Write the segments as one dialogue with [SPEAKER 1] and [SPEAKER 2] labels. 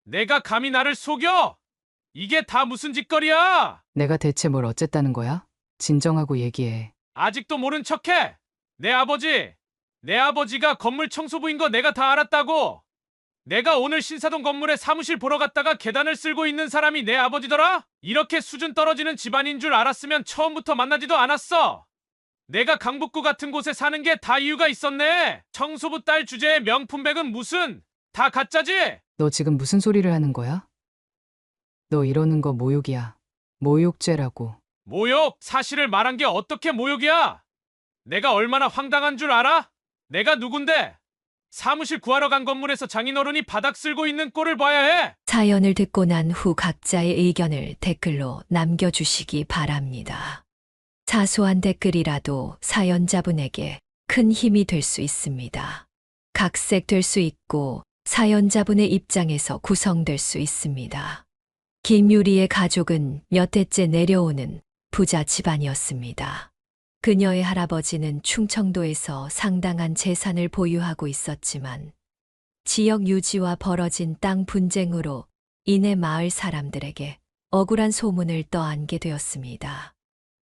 [SPEAKER 1] 내가 감히 나를 속여? 이게 다 무슨 짓거리야?
[SPEAKER 2] 내가 대체 뭘 어쨌다는 거야? 진정하고 얘기해.
[SPEAKER 1] 아직도 모른 척해? 내 아버지가 건물 청소부인 거 내가 다 알았다고. 내가 오늘 신사동 건물에 사무실 보러 갔다가 계단을 쓸고 있는 사람이 내 아버지더라? 이렇게 수준 떨어지는 집안인 줄 알았으면 처음부터 만나지도 않았어. 내가 강북구 같은 곳에 사는 게 다 이유가 있었네. 청소부 딸 주제에 명품백은 무슨? 다 가짜지?
[SPEAKER 2] 너 지금 무슨 소리를 하는 거야? 너 이러는 거 모욕이야. 모욕죄라고.
[SPEAKER 1] 모욕? 사실을 말한 게 어떻게 모욕이야? 내가 얼마나 황당한 줄 알아? 내가 누군데? 사무실 구하러 간 건물에서 장인어른이 바닥 쓸고 있는 꼴을 봐야 해?
[SPEAKER 3] 사연을 듣고 난 후 각자의 의견을 댓글로 남겨주시기 바랍니다. 사소한 댓글이라도 사연자분에게 큰 힘이 될 수 있습니다. 각색될 수 있고 사연자분의 입장에서 구성될 수 있습니다. 김유리의 가족은 몇 해째 내려오는 부자 집안이었습니다. 그녀의 할아버지는 충청도에서 상당한 재산을 보유하고 있었지만 지역 유지와 벌어진 땅 분쟁으로 인해 마을 사람들에게 억울한 소문을 떠안게 되었습니다.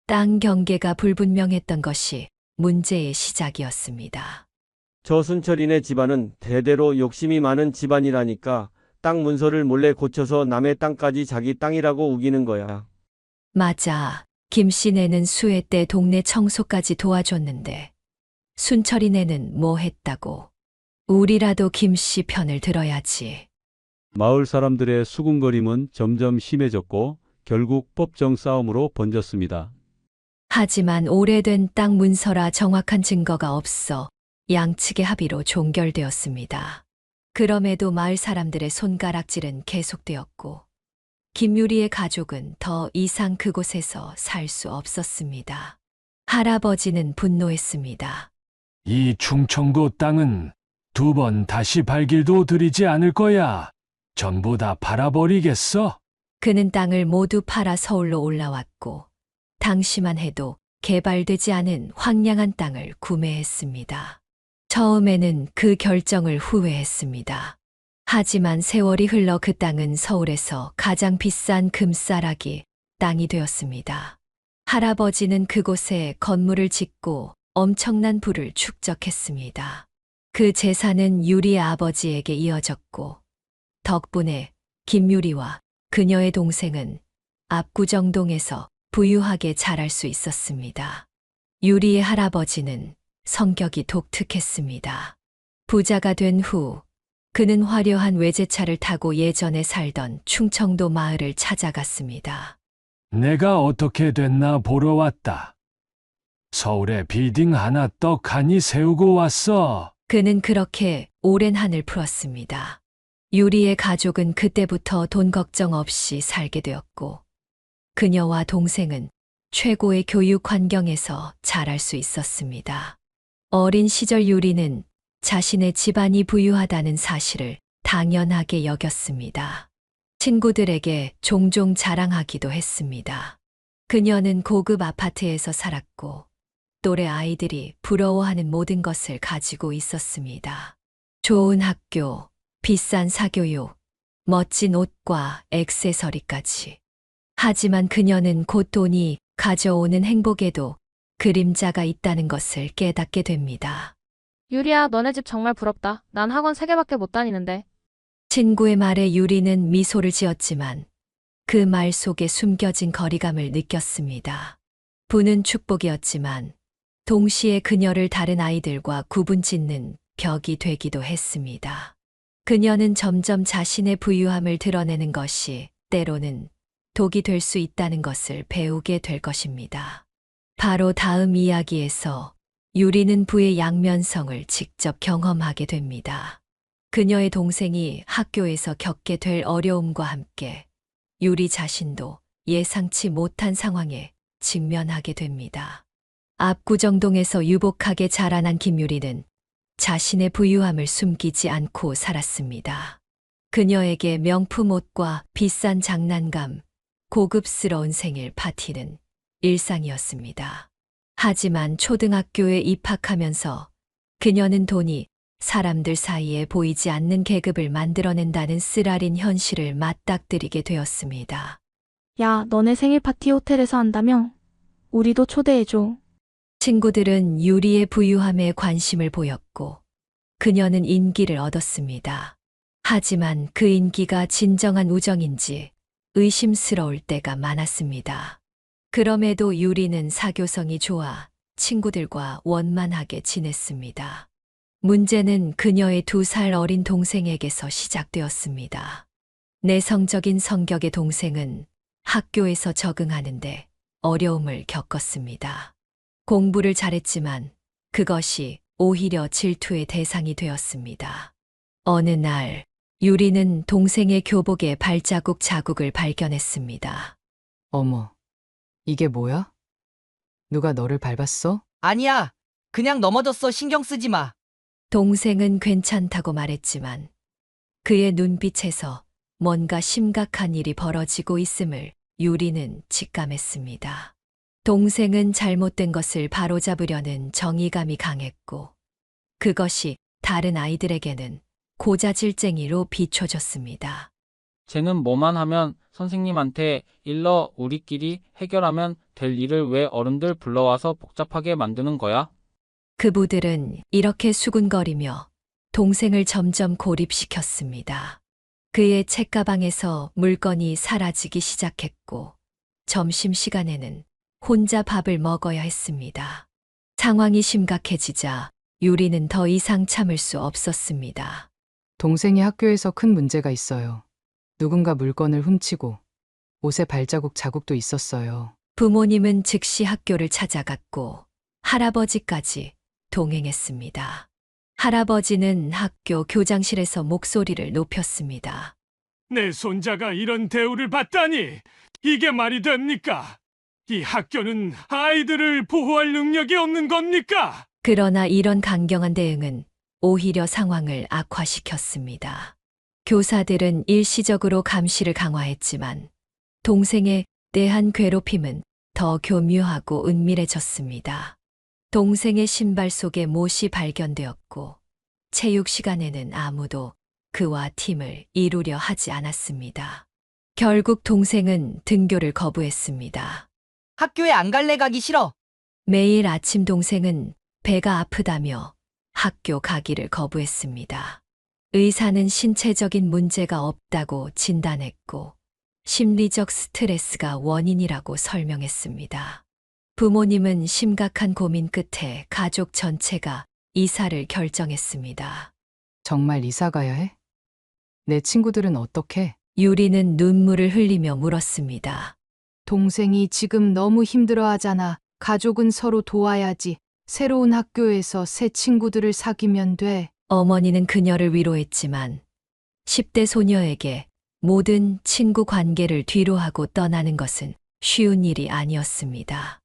[SPEAKER 3] 땅 경계가 불분명했던 것이 문제의 시작이었습니다.
[SPEAKER 4] 저 순철이네 집안은 대대로 욕심이 많은 집안이라니까 땅 문서를 몰래 고쳐서 남의 땅까지 자기 땅이라고 우기는 거야.
[SPEAKER 3] 맞아. 김 씨네는 수해 때 동네 청소까지 도와줬는데 순철이네는 뭐 했다고. 우리라도 김 씨 편을 들어야지.
[SPEAKER 5] 마을 사람들의 수군거림은 점점 심해졌고 결국 법정 싸움으로 번졌습니다.
[SPEAKER 3] 하지만 오래된 땅 문서라 정확한 증거가 없어 양측의 합의로 종결되었습니다. 그럼에도 마을 사람들의 손가락질은 계속되었고 김유리의 가족은 더 이상 그곳에서 살 수 없었습니다. 할아버지는 분노했습니다.
[SPEAKER 6] 이 충청도 땅은 두 번 다시 발길도 들이지 않을 거야. 전부 다 팔아버리겠어?
[SPEAKER 3] 그는 땅을 모두 팔아 서울로 올라왔고 당시만 해도 개발되지 않은 황량한 땅을 구매했습니다. 처음에는 그 결정을 후회했습니다. 하지만 세월이 흘러 그 땅은 서울에서 가장 비싼 금싸라기 땅이 되었습니다. 할아버지는 그곳에 건물을 짓고 엄청난 부를 축적했습니다. 그 재산은 유리의 아버지에게 이어졌고 덕분에 김유리와 그녀의 동생은 압구정동에서 부유하게 자랄 수 있었습니다. 유리의 할아버지는 성격이 독특했습니다. 부자가 된 후 그는 화려한 외제차를 타고 예전에 살던 충청도 마을을 찾아갔습니다.
[SPEAKER 6] 내가 어떻게 됐나 보러 왔다. 서울에 빌딩 하나 떡하니 세우고 왔어.
[SPEAKER 3] 그는 그렇게 오랜 한을 풀었습니다. 유리의 가족은 그때부터 돈 걱정 없이 살게 되었고 그녀와 동생은 최고의 교육 환경에서 자랄 수 있었습니다. 어린 시절 유리는 자신의 집안이 부유하다는 사실을 당연하게 여겼습니다. 친구들에게 종종 자랑하기도 했습니다. 그녀는 고급 아파트에서 살았고 또래 아이들이 부러워하는 모든 것을 가지고 있었습니다. 좋은 학교, 비싼 사교육, 멋진 옷과 액세서리까지. 하지만 그녀는 곧 돈이 가져오는 행복에도 그림자가 있다는 것을 깨닫게 됩니다.
[SPEAKER 7] 유리야, 너네 집 정말 부럽다. 난 학원 3개밖에 못 다니는데.
[SPEAKER 3] 친구의 말에 유리는 미소를 지었지만 그 말 속에 숨겨진 거리감을 느꼈습니다. 부는 축복이었지만 동시에 그녀를 다른 아이들과 구분짓는 벽이 되기도 했습니다. 그녀는 점점 자신의 부유함을 드러내는 것이 때로는 독이 될 수 있다는 것을 배우게 될 것입니다. 바로 다음 이야기에서 유리는 부의 양면성을 직접 경험하게 됩니다. 그녀의 동생이 학교에서 겪게 될 어려움과 함께 유리 자신도 예상치 못한 상황에 직면하게 됩니다. 압구정동에서 유복하게 자라난 김유리는 자신의 부유함을 숨기지 않고 살았습니다. 그녀에게 명품 옷과 비싼 장난감, 고급스러운 생일 파티는 일상이었습니다. 하지만 초등학교에 입학하면서 그녀는 돈이 사람들 사이에 보이지 않는 계급을 만들어낸다는 쓰라린 현실을 맞닥뜨리게 되었습니다.
[SPEAKER 8] 야, 너네 생일 파티 호텔에서 한다며? 우리도 초대해줘.
[SPEAKER 3] 친구들은 유리의 부유함에 관심을 보였고 그녀는 인기를 얻었습니다. 하지만 그 인기가 진정한 우정인지 의심스러울 때가 많았습니다. 그럼에도 유리는 사교성이 좋아 친구들과 원만하게 지냈습니다. 문제는 그녀의 2살 어린 동생에게서 시작되었습니다. 내성적인 성격의 동생은 학교에서 적응하는데 어려움을 겪었습니다. 공부를 잘했지만 그것이 오히려 질투의 대상이 되었습니다. 어느 날 유리는 동생의 교복에 발자국 자국을 발견했습니다.
[SPEAKER 2] 어머, 이게 뭐야? 누가 너를 밟았어?
[SPEAKER 9] 아니야. 그냥 넘어졌어. 신경 쓰지 마.
[SPEAKER 3] 동생은 괜찮다고 말했지만 그의 눈빛에서 뭔가 심각한 일이 벌어지고 있음을 유리는 직감했습니다. 동생은 잘못된 것을 바로잡으려는 정의감이 강했고 그것이 다른 아이들에게는 고자질쟁이로 비춰졌습니다.
[SPEAKER 10] 쟤는 뭐만 하면 선생님한테 일러 우리끼리 해결하면 될 일을 왜 어른들 불러와서 복잡하게 만드는 거야?
[SPEAKER 3] 그부들은 이렇게 수군거리며 동생을 점점 고립시켰습니다. 그의 책가방에서 물건이 사라지기 시작했고 점심시간에는 혼자 밥을 먹어야 했습니다. 상황이 심각해지자 유리는 더 이상 참을 수 없었습니다.
[SPEAKER 2] 동생이 학교에서 큰 문제가 있어요. 누군가 물건을 훔치고 옷에 발자국 자국도 있었어요.
[SPEAKER 3] 부모님은 즉시 학교를 찾아갔고 할아버지까지 동행했습니다. 할아버지는 학교 교장실에서 목소리를 높였습니다.
[SPEAKER 6] 내 손자가 이런 대우를 받다니 이게 말이 됩니까? 이 학교는 아이들을 보호할 능력이 없는 겁니까?
[SPEAKER 3] 그러나 이런 강경한 대응은 오히려 상황을 악화시켰습니다. 교사들은 일시적으로 감시를 강화했지만 동생에 대한 괴롭힘은 더 교묘하고 은밀해졌습니다. 동생의 신발 속에 못이 발견되었고 체육 시간에는 아무도 그와 팀을 이루려 하지 않았습니다. 결국 동생은 등교를 거부했습니다.
[SPEAKER 9] 학교에 안 갈래. 가기 싫어.
[SPEAKER 3] 매일 아침 동생은 배가 아프다며 학교 가기를 거부했습니다. 의사는 신체적인 문제가 없다고 진단했고 심리적 스트레스가 원인이라고 설명했습니다. 부모님은 심각한 고민 끝에 가족 전체가 이사를 결정했습니다.
[SPEAKER 2] 정말 이사 가야 해? 내 친구들은 어떡해?
[SPEAKER 3] 유리는 눈물을 흘리며 물었습니다.
[SPEAKER 11] 동생이 지금 너무 힘들어 하잖아. 가족은 서로 도와야지. 새로운 학교에서 새 친구들을 사귀면 돼.
[SPEAKER 3] 어머니는 그녀를 위로했지만 10대 소녀에게 모든 친구 관계를 뒤로하고 떠나는 것은 쉬운 일이 아니었습니다.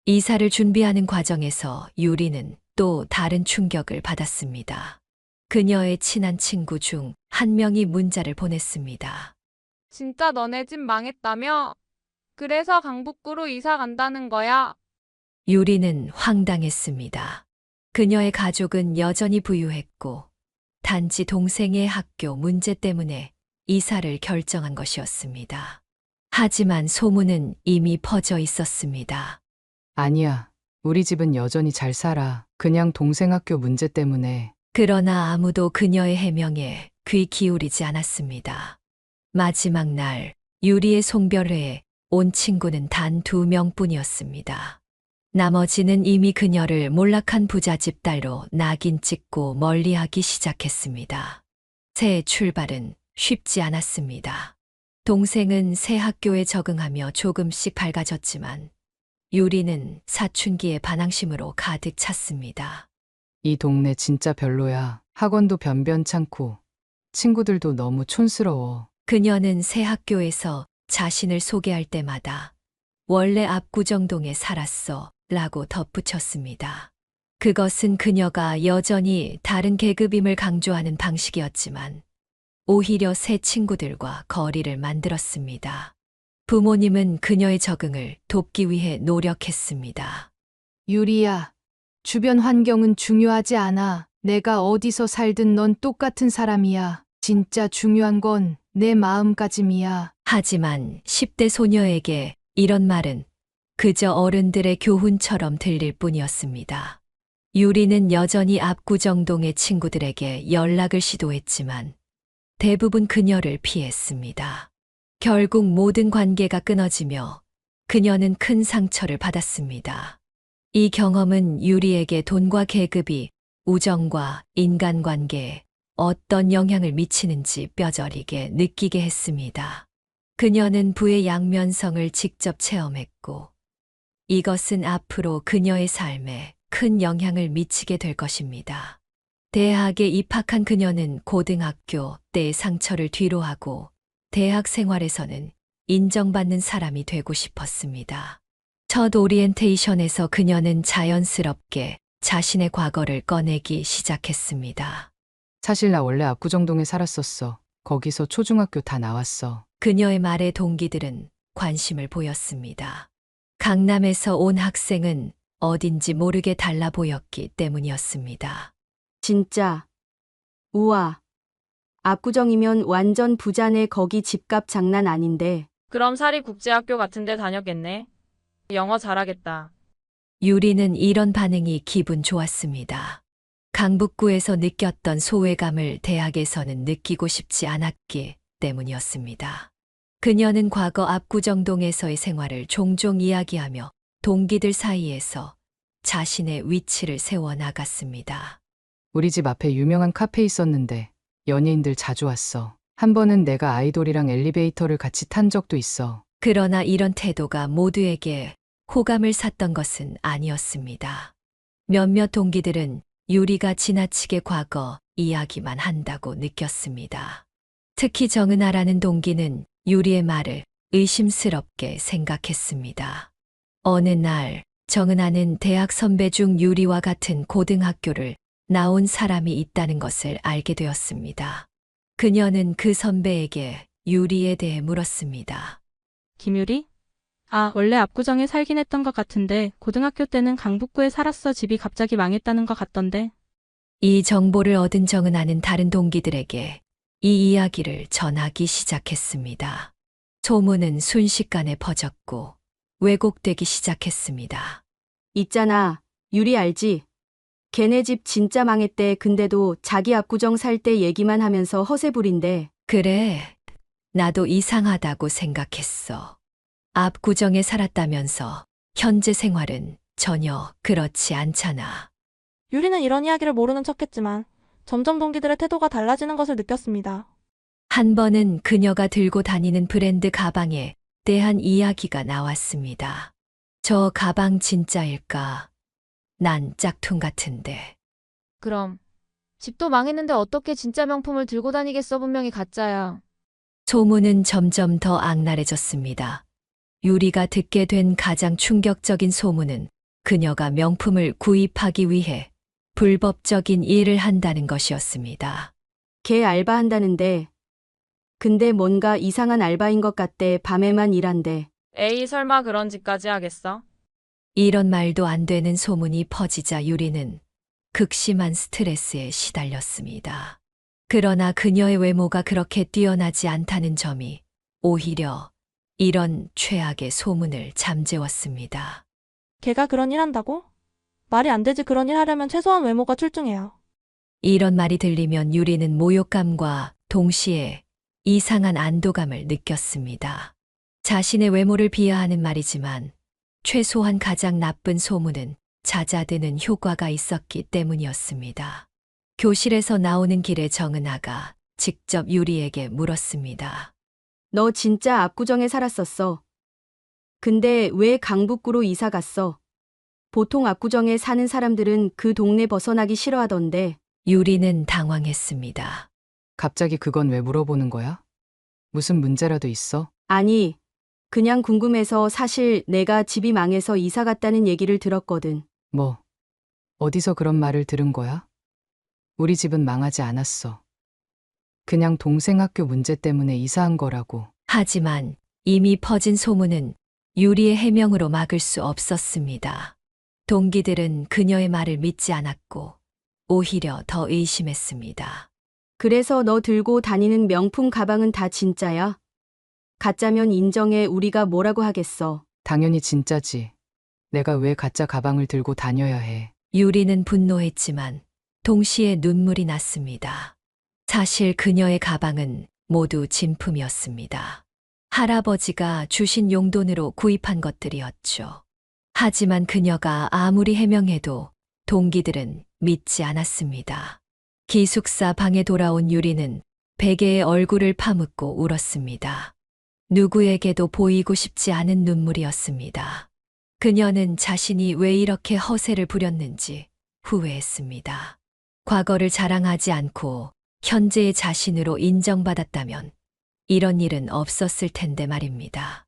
[SPEAKER 3] 이사를 준비하는 과정에서 유리는 또 다른 충격을 받았습니다. 그녀의 친한 친구 중 한 명이 문자를 보냈습니다.
[SPEAKER 12] 진짜 너네 집 망했다며? 그래서 강북구로 이사 간다는 거야?
[SPEAKER 3] 유리는 황당했습니다. 그녀의 가족은 여전히 부유했고 단지 동생의 학교 문제 때문에 이사를 결정한 것이었습니다. 하지만 소문은 이미 퍼져 있었습니다.
[SPEAKER 2] 아니야. 우리 집은 여전히 잘 살아. 그냥 동생 학교 문제 때문에.
[SPEAKER 3] 그러나 아무도 그녀의 해명에 귀 기울이지 않았습니다. 마지막 날 유리의 송별회에 온 친구는 단 2명뿐이었습니다. 나머지는 이미 그녀를 몰락한 부잣집 딸로 낙인 찍고 멀리하기 시작했습니다. 새 출발은 쉽지 않았습니다. 동생은 새 학교에 적응하며 조금씩 밝아졌지만 유리는 사춘기의 반항심으로 가득 찼습니다.
[SPEAKER 2] 이 동네 진짜 별로야. 학원도 변변찮고 친구들도 너무 촌스러워.
[SPEAKER 3] 그녀는 새 학교에서 자신을 소개할 때마다 원래 압구정동에 살았어 라고 덧붙였습니다. 그것은 그녀가 여전히 다른 계급임을 강조하는 방식이었지만 오히려 새 친구들과 거리를 만들었습니다. 부모님은 그녀의 적응을 돕기 위해 노력했습니다.
[SPEAKER 11] 유리야, 주변 환경은 중요하지 않아. 내가 어디서 살든 넌 똑같은 사람이야. 진짜 중요한 건 내 마음가짐이야.
[SPEAKER 3] 하지만 10대 소녀에게 이런 말은 그저 어른들의 교훈처럼 들릴 뿐이었습니다. 유리는 여전히 압구정동의 친구들에게 연락을 시도했지만 대부분 그녀를 피했습니다. 결국 모든 관계가 끊어지며 그녀는 큰 상처를 받았습니다. 이 경험은 유리에게 돈과 계급이 우정과 인간관계에 어떤 영향을 미치는지 뼈저리게 느끼게 했습니다. 그녀는 부의 양면성을 직접 체험했고 이것은 앞으로 그녀의 삶에 큰 영향을 미치게 될 것입니다. 대학에 입학한 그녀는 고등학교 때의 상처를 뒤로하고 대학 생활에서는 인정받는 사람이 되고 싶었습니다. 첫 오리엔테이션에서 그녀는 자연스럽게 자신의 과거를 꺼내기 시작했습니다.
[SPEAKER 2] 사실 나 원래 압구정동에 살았었어. 거기서 초중학교 다 나왔어.
[SPEAKER 3] 그녀의 말에 동기들은 관심을 보였습니다. 강남에서 온 학생은 어딘지 모르게 달라 보였기 때문이었습니다.
[SPEAKER 13] 진짜. 우와. 압구정이면 완전 부자네. 거기 집값 장난 아닌데.
[SPEAKER 12] 그럼 사립국제학교 같은 데 다녔겠네. 영어 잘하겠다.
[SPEAKER 3] 유리는 이런 반응이 기분 좋았습니다. 강북구에서 느꼈던 소외감을 대학에서는 느끼고 싶지 않았기 때문이었습니다. 그녀는 과거 압구정동에서의 생활을 종종 이야기하며 동기들 사이에서 자신의 위치를 세워나갔습니다.
[SPEAKER 2] 우리 집 앞에 유명한 카페 있었는데 연예인들 자주 왔어. 한 번은 내가 아이돌이랑 엘리베이터를 같이 탄 적도 있어.
[SPEAKER 3] 그러나 이런 태도가 모두에게 호감을 샀던 것은 아니었습니다. 몇몇 동기들은 유리가 지나치게 과거 이야기만 한다고 느꼈습니다. 특히 정은아라는 동기는 유리의 말을 의심스럽게 생각했습니다. 어느 날 정은아는 대학 선배 중 유리와 같은 고등학교를 나온 사람이 있다는 것을 알게 되었습니다. 그녀는 그 선배에게 유리에 대해 물었습니다.
[SPEAKER 8] 김유리? 아, 원래 압구정에 살긴 했던 것 같은데 고등학교 때는 강북구에 살았어. 집이 갑자기 망했다는 것 같던데.
[SPEAKER 3] 이 정보를 얻은 정은아는 다른 동기들에게 이 이야기를 전하기 시작했습니다. 소문은 순식간에 퍼졌고 왜곡되기 시작했습니다.
[SPEAKER 13] 있잖아. 유리 알지? 걔네 집 진짜 망했대. 근데도 자기 압구정 살 때 얘기만 하면서 허세 부린대.
[SPEAKER 3] 그래, 나도 이상하다고 생각했어. 압구정에 살았다면서 현재 생활은 전혀 그렇지 않잖아.
[SPEAKER 8] 유리는 이런 이야기를 모르는 척했지만 점점 동기들의 태도가 달라지는 것을 느꼈습니다.
[SPEAKER 3] 한 번은 그녀가 들고 다니는 브랜드 가방에 대한 이야기가 나왔습니다. 저 가방 진짜일까? 난 짝퉁 같은데.
[SPEAKER 7] 그럼 집도 망했는데 어떻게 진짜 명품을 들고 다니겠어? 분명히 가짜야.
[SPEAKER 3] 소문은 점점 더 악랄해졌습니다. 유리가 듣게 된 가장 충격적인 소문은 그녀가 명품을 구입하기 위해 불법적인 일을 한다는 것이었습니다.
[SPEAKER 13] 걔 알바한다는데. 근데 뭔가 이상한 알바인 것 같대. 밤에만 일한대.
[SPEAKER 12] 에이, 설마 그런 짓까지 하겠어?
[SPEAKER 3] 이런 말도 안 되는 소문이 퍼지자 유리는 극심한 스트레스에 시달렸습니다. 그러나 그녀의 외모가 그렇게 뛰어나지 않다는 점이 오히려 이런 최악의 소문을 잠재웠습니다.
[SPEAKER 8] 걔가 그런 일 한다고? 말이 안 되지. 그런 일 하려면 최소한 외모가 출중해요.
[SPEAKER 3] 이런 말이 들리면 유리는 모욕감과 동시에 이상한 안도감을 느꼈습니다. 자신의 외모를 비하하는 말이지만 최소한 가장 나쁜 소문은 잦아드는 효과가 있었기 때문이었습니다. 교실에서 나오는 길에 정은아가 직접 유리에게 물었습니다.
[SPEAKER 13] 너 진짜 압구정에 살았었어. 근데 왜 강북구로 이사 갔어? 보통 압구정에 사는 사람들은 그 동네 벗어나기 싫어하던데.
[SPEAKER 3] 유리는 당황했습니다.
[SPEAKER 2] 갑자기 그건 왜 물어보는 거야? 무슨 문제라도 있어?
[SPEAKER 13] 아니, 그냥 궁금해서. 사실 내가 집이 망해서 이사 갔다는 얘기를 들었거든.
[SPEAKER 2] 뭐, 어디서 그런 말을 들은 거야? 우리 집은 망하지 않았어. 그냥 동생 학교 문제 때문에 이사한 거라고.
[SPEAKER 3] 하지만 이미 퍼진 소문은 유리의 해명으로 막을 수 없었습니다. 동기들은 그녀의 말을 믿지 않았고 오히려 더 의심했습니다.
[SPEAKER 13] 그래서 너 들고 다니는 명품 가방은 다 진짜야? 가짜면 인정해. 우리가 뭐라고 하겠어.
[SPEAKER 2] 당연히 진짜지. 내가 왜 가짜 가방을 들고 다녀야 해.
[SPEAKER 3] 유리는 분노했지만 동시에 눈물이 났습니다. 사실 그녀의 가방은 모두 진품이었습니다. 할아버지가 주신 용돈으로 구입한 것들이었죠. 하지만 그녀가 아무리 해명해도 동기들은 믿지 않았습니다. 기숙사 방에 돌아온 유리는 베개에 얼굴을 파묻고 울었습니다. 누구에게도 보이고 싶지 않은 눈물이었습니다. 그녀는 자신이 왜 이렇게 허세를 부렸는지 후회했습니다. 과거를 자랑하지 않고 현재의 자신으로 인정받았다면 이런 일은 없었을 텐데 말입니다.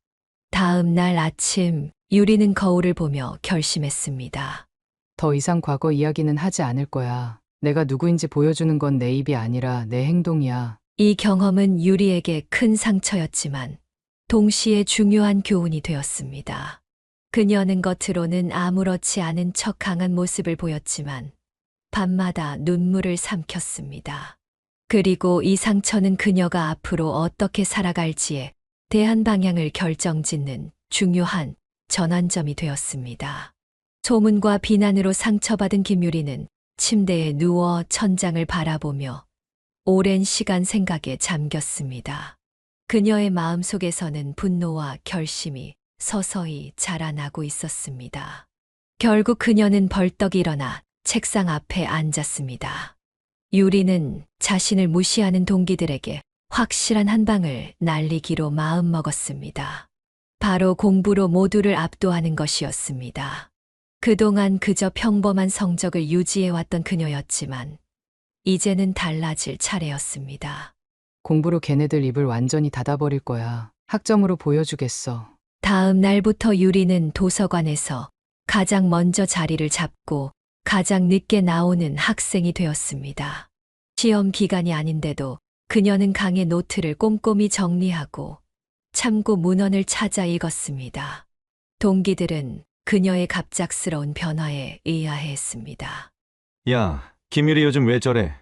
[SPEAKER 3] 다음 날 아침 유리는 거울을 보며 결심했습니다.
[SPEAKER 2] 더 이상 과거 이야기는 하지 않을 거야. 내가 누구인지 보여주는 건 내 입이 아니라 내 행동이야.
[SPEAKER 3] 이 경험은 유리에게 큰 상처였지만 동시에 중요한 교훈이 되었습니다. 그녀는 겉으로는 아무렇지 않은 척 강한 모습을 보였지만 밤마다 눈물을 삼켰습니다. 그리고 이 상처는 그녀가 앞으로 어떻게 살아갈지에 대한 방향을 결정짓는 중요한 전환점이 되었습니다. 소문과 비난으로 상처받은 김유리는 침대에 누워 천장을 바라보며 오랜 시간 생각에 잠겼습니다. 그녀의 마음속에서는 분노와 결심이 서서히 자라나고 있었습니다. 결국 그녀는 벌떡 일어나 책상 앞에 앉았습니다. 유리는 자신을 무시하는 동기들에게 확실한 한 방을 날리기로 마음먹었습니다. 바로 공부로 모두를 압도하는 것이었습니다. 그동안 그저 평범한 성적을 유지해왔던 그녀였지만 이제는 달라질 차례였습니다.
[SPEAKER 2] 공부로 걔네들 입을 완전히 닫아버릴 거야. 학점으로 보여주겠어.
[SPEAKER 3] 다음 날부터 유리는 도서관에서 가장 먼저 자리를 잡고 가장 늦게 나오는 학생이 되었습니다. 시험 기간이 아닌데도 그녀는 강의 노트를 꼼꼼히 정리하고 참고 문헌을 찾아 읽었습니다. 동기들은 그녀의 갑작스러운 변화에 의아해했습니다.
[SPEAKER 14] 야, 김유리 요즘 왜 저래?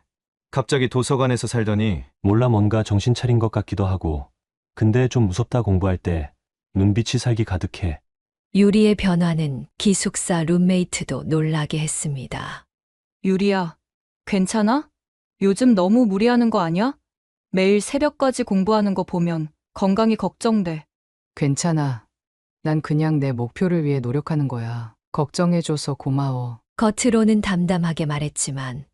[SPEAKER 14] 갑자기 도서관에서 살더니.
[SPEAKER 15] 몰라, 뭔가 정신 차린 것 같기도 하고. 근데 좀 무섭다. 공부할 때 눈빛이 살기 가득해.
[SPEAKER 3] 유리의 변화는 기숙사 룸메이트도 놀라게 했습니다.
[SPEAKER 16] 유리야, 괜찮아? 요즘 너무 무리하는 거 아니야? 매일 새벽까지 공부하는 거 보면 건강이 걱정돼.
[SPEAKER 2] 괜찮아. 난 그냥 내 목표를 위해 노력하는 거야. 걱정해줘서 고마워.
[SPEAKER 3] 겉으로는 담담하게 말했지만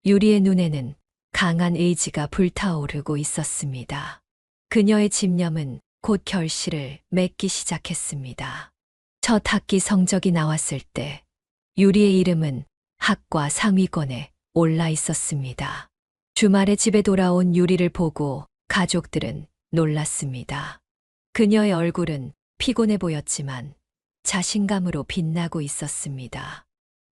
[SPEAKER 3] 유리의 눈에는 강한 의지가 불타오르고 있었습니다. 그녀의 집념은 곧 결실을 맺기 시작했습니다. 첫 학기 성적이 나왔을 때 유리의 이름은 학과 상위권에 올라 있었습니다. 주말에 집에 돌아온 유리를 보고 가족들은 놀랐습니다. 그녀의 얼굴은 피곤해 보였지만 자신감으로 빛나고 있었습니다.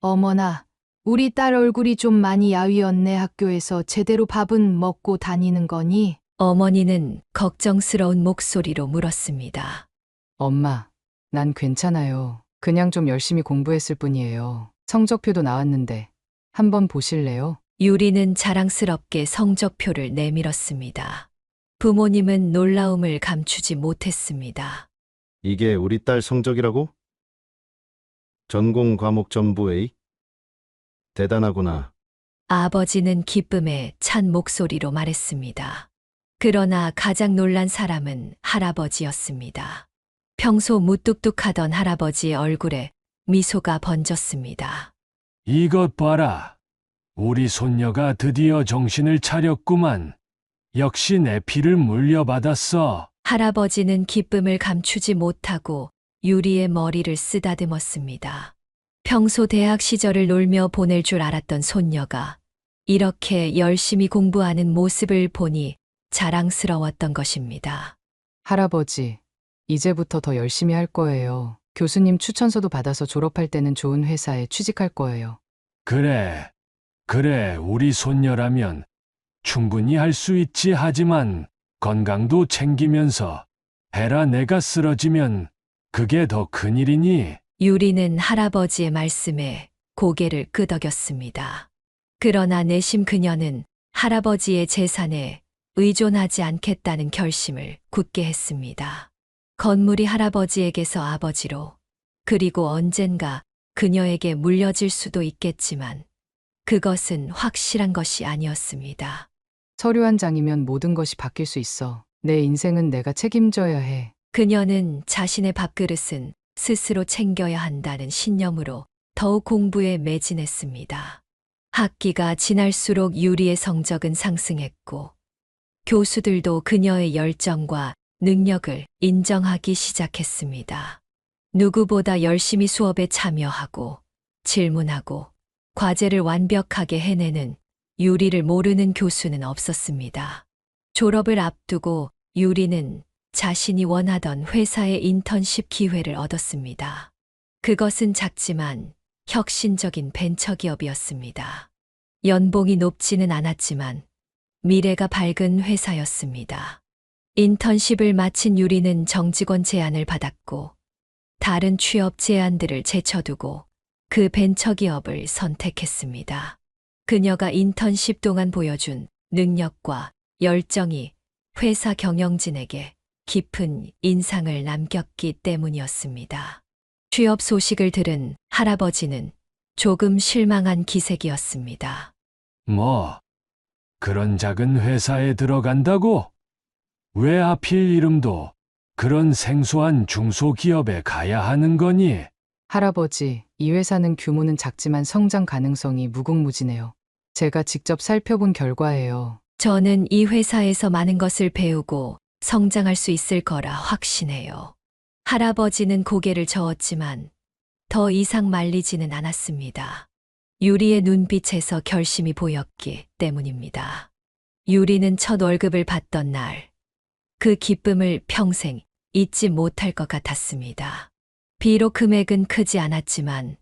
[SPEAKER 11] 어머나, 우리 딸 얼굴이 좀 많이 야위었네. 학교에서 제대로 밥은 먹고 다니는 거니?
[SPEAKER 3] 어머니는 걱정스러운 목소리로 물었습니다.
[SPEAKER 2] 엄마, 난 괜찮아요. 그냥 좀 열심히 공부했을 뿐이에요. 성적표도 나왔는데 한번 보실래요?
[SPEAKER 3] 유리는 자랑스럽게 성적표를 내밀었습니다. 부모님은 놀라움을 감추지 못했습니다.
[SPEAKER 17] 이게 우리 딸 성적이라고? 전공 과목 전부 A? 대단하구나.
[SPEAKER 3] 아버지는 기쁨에 찬 목소리로 말했습니다. 그러나 가장 놀란 사람은 할아버지였습니다. 평소 무뚝뚝하던 할아버지의 얼굴에 미소가 번졌습니다.
[SPEAKER 6] 이것 봐라. 우리 손녀가 드디어 정신을 차렸구만. 역시 내 피를 물려받았어.
[SPEAKER 3] 할아버지는 기쁨을 감추지 못하고 유리의 머리를 쓰다듬었습니다. 평소 대학 시절을 놀며 보낼 줄 알았던 손녀가 이렇게 열심히 공부하는 모습을 보니 자랑스러웠던 것입니다.
[SPEAKER 2] 할아버지, 이제부터 더 열심히 할 거예요. 교수님 추천서도 받아서 졸업할 때는 좋은 회사에 취직할 거예요.
[SPEAKER 6] 그래, 우리 손녀라면 충분히 할 수 있지. 하지만 건강도 챙기면서 해라. 내가 쓰러지면 그게 더 큰일이니.
[SPEAKER 3] 유리는 할아버지의 말씀에 고개를 끄덕였습니다. 그러나 내심 그녀는 할아버지의 재산에 의존하지 않겠다는 결심을 굳게 했습니다. 건물이 할아버지에게서 아버지로, 그리고 언젠가 그녀에게 물려질 수도 있겠지만 그것은 확실한 것이 아니었습니다.
[SPEAKER 2] 서류 한 장이면 모든 것이 바뀔 수 있어. 내 인생은 내가 책임져야 해.
[SPEAKER 3] 그녀는 자신의 밥그릇은 스스로 챙겨야 한다는 신념으로 더욱 공부에 매진했습니다. 학기가 지날수록 유리의 성적은 상승했고 교수들도 그녀의 열정과 능력을 인정하기 시작했습니다. 누구보다 열심히 수업에 참여하고 질문하고 과제를 완벽하게 해내는 유리를 모르는 교수는 없었습니다. 졸업을 앞두고 유리는 자신이 원하던 회사의 인턴십 기회를 얻었습니다. 그것은 작지만 혁신적인 벤처기업이었습니다. 연봉이 높지는 않았지만 미래가 밝은 회사였습니다. 인턴십을 마친 유리는 정직원 제안을 받았고 다른 취업 제안들을 제쳐두고 그 벤처기업을 선택했습니다. 그녀가 인턴십 동안 보여준 능력과 열정이 회사 경영진에게 깊은 인상을 남겼기 때문이었습니다. 취업 소식을 들은 할아버지는 조금 실망한 기색이었습니다.
[SPEAKER 18] 뭐, 그런 작은 회사에 들어간다고? 왜 하필 이름도 그런 생소한 중소기업에 가야 하는 거니?
[SPEAKER 2] 할아버지, 이 회사는 규모는 작지만 성장 가능성이 무궁무진해요. 제가 직접 살펴본 결과예요.
[SPEAKER 3] 저는 이 회사에서 많은 것을 배우고 성장할 수 있을 거라 확신해요. 할아버지는 고개를 저었지만 더 이상 말리지는 않았습니다. 유리의 눈빛에서 결심이 보였기 때문입니다. 유리는 첫 월급을 받던 날, 그 기쁨을 평생 잊지 못할 것 같았습니다. 비록 금액은 크지 않았지만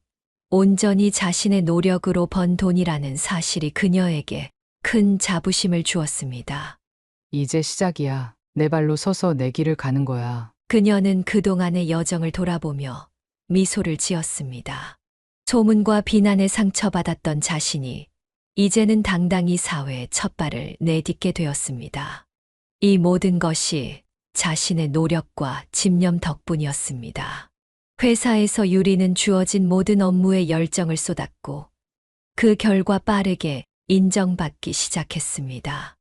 [SPEAKER 3] 온전히 자신의 노력으로 번 돈이라는 사실이 그녀에게 큰 자부심을 주었습니다.
[SPEAKER 2] 이제 시작이야. 내 발로 서서 내 길을 가는 거야.
[SPEAKER 3] 그녀는 그동안의 여정을 돌아보며 미소를 지었습니다. 소문과 비난에 상처받았던 자신이 이제는 당당히 사회에 첫 발을 내딛게 되었습니다. 이 모든 것이 자신의 노력과 집념 덕분이었습니다. 회사에서 유리는 주어진 모든 업무에 열정을 쏟았고 그 결과 빠르게 인정받기 시작했습니다.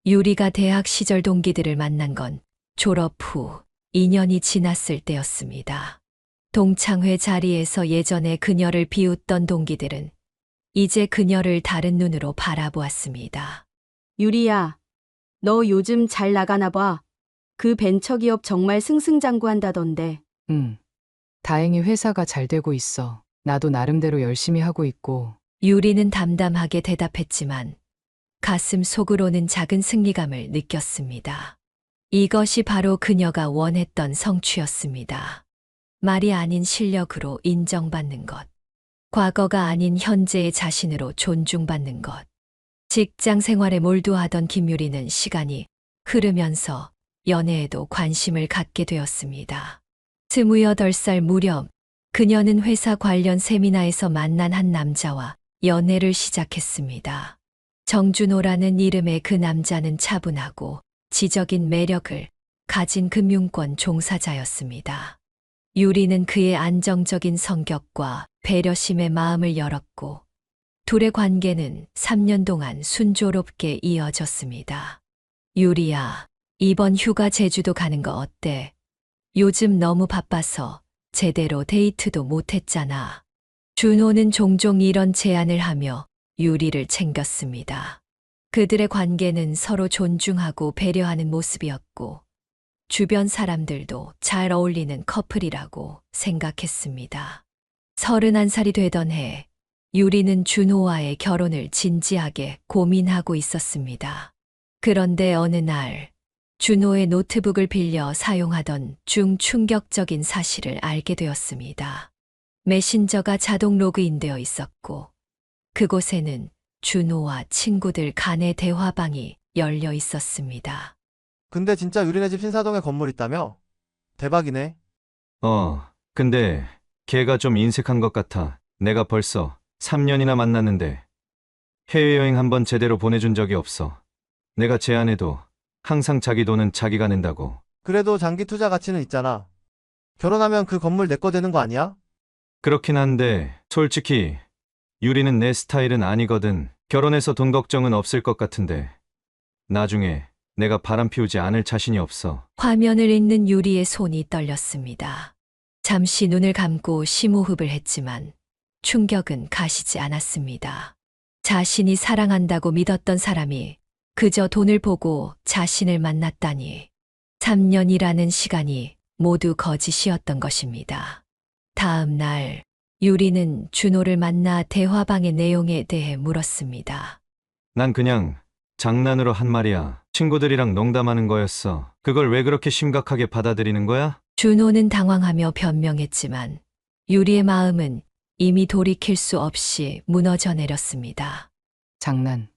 [SPEAKER 3] 유리가 대학 시절 동기들을 만난 건 졸업 후 2년이 지났을 때였습니다. 동창회 자리에서 예전에 그녀를 비웃던 동기들은 이제 그녀를 다른 눈으로 바라보았습니다.
[SPEAKER 13] 유리야, 너 요즘 잘 나가나 봐. 그 벤처기업 정말 승승장구한다던데.
[SPEAKER 2] 다행히 회사가 잘 되고 있어. 나도 나름대로 열심히 하고 있고.
[SPEAKER 3] 유리는 담담하게 대답했지만 가슴 속으로는 작은 승리감을 느꼈습니다. 이것이 바로 그녀가 원했던 성취였습니다. 말이 아닌 실력으로 인정받는 것. 과거가 아닌 현재의 자신으로 존중받는 것. 직장 생활에 몰두하던 김유리는 시간이 흐르면서 연애에도 관심을 갖게 되었습니다. 28살 무렵 그녀는 회사 관련 세미나에서 만난 한 남자와 연애를 시작했습니다. 정준호라는 이름의 그 남자는 차분하고 지적인 매력을 가진 금융권 종사자였습니다. 유리는 그의 안정적인 성격과 배려심에 마음을 열었고 둘의 관계는 3년 동안 순조롭게 이어졌습니다. 유리야, 이번 휴가 제주도 가는 거 어때? 요즘 너무 바빠서 제대로 데이트도 못했잖아. 준호는 종종 이런 제안을 하며 유리를 챙겼습니다. 그들의 관계는 서로 존중하고 배려하는 모습이었고 주변 사람들도 잘 어울리는 커플이라고 생각했습니다. 31살이 되던 해 유리는 준호와의 결혼을 진지하게 고민하고 있었습니다. 그런데 어느 날 준호의 노트북을 빌려 사용하던 중 충격적인 사실을 알게 되었습니다. 메신저가 자동 로그인되어 있었고 그곳에는 준호와 친구들 간의 대화방이 열려 있었습니다.
[SPEAKER 19] 근데 진짜 유리네 집 신사동에 건물 있다며? 대박이네.
[SPEAKER 14] 근데 걔가 좀 인색한 것 같아. 내가 벌써 3년이나 만났는데 해외여행 한번 제대로 보내준 적이 없어. 내가 제안해도 항상 자기 돈은 자기가 낸다고.
[SPEAKER 19] 그래도 장기 투자 가치는 있잖아. 결혼하면 그 건물 내 거 되는 거 아니야?
[SPEAKER 14] 그렇긴 한데 솔직히 유리는 내 스타일은 아니거든. 결혼해서 돈 걱정은 없을 것 같은데 나중에 내가 바람 피우지 않을 자신이 없어.
[SPEAKER 3] 화면을 읽는 유리의 손이 떨렸습니다. 잠시 눈을 감고 심호흡을 했지만 충격은 가시지 않았습니다. 자신이 사랑한다고 믿었던 사람이 그저 돈을 보고 자신을 만났다니. 3년이라는 시간이 모두 거짓이었던 것입니다. 다음 날 유리는 준호를 만나 대화방의 내용에 대해 물었습니다.
[SPEAKER 14] 난 그냥 장난으로 한 말이야. 친구들이랑 농담하는 거였어. 그걸 왜 그렇게 심각하게 받아들이는 거야?
[SPEAKER 3] 준호는 당황하며 변명했지만 유리의 마음은 이미 돌이킬 수 없이 무너져 내렸습니다.
[SPEAKER 2] 장난.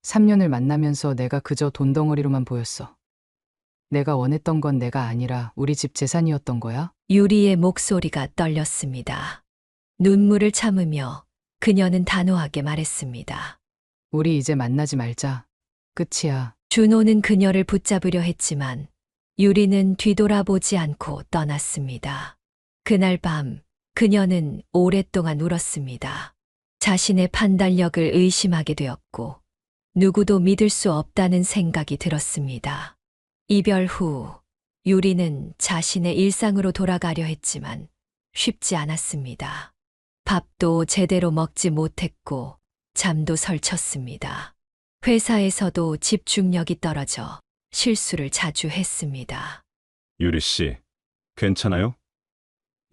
[SPEAKER 2] 3년을 만나면서 내가 그저 돈덩어리로만 보였어. 내가 원했던 건 내가 아니라 우리 집 재산이었던 거야?
[SPEAKER 3] 유리의 목소리가 떨렸습니다. 눈물을 참으며 그녀는 단호하게 말했습니다.
[SPEAKER 2] 우리 이제 만나지 말자. 끝이야.
[SPEAKER 3] 준호는 그녀를 붙잡으려 했지만 유리는 뒤돌아보지 않고 떠났습니다. 그날 밤 그녀는 오랫동안 울었습니다. 자신의 판단력을 의심하게 되었고 누구도 믿을 수 없다는 생각이 들었습니다. 이별 후 유리는 자신의 일상으로 돌아가려 했지만 쉽지 않았습니다. 밥도 제대로 먹지 못했고 잠도 설쳤습니다. 회사에서도 집중력이 떨어져 실수를 자주 했습니다.
[SPEAKER 20] 유리 씨, 괜찮아요?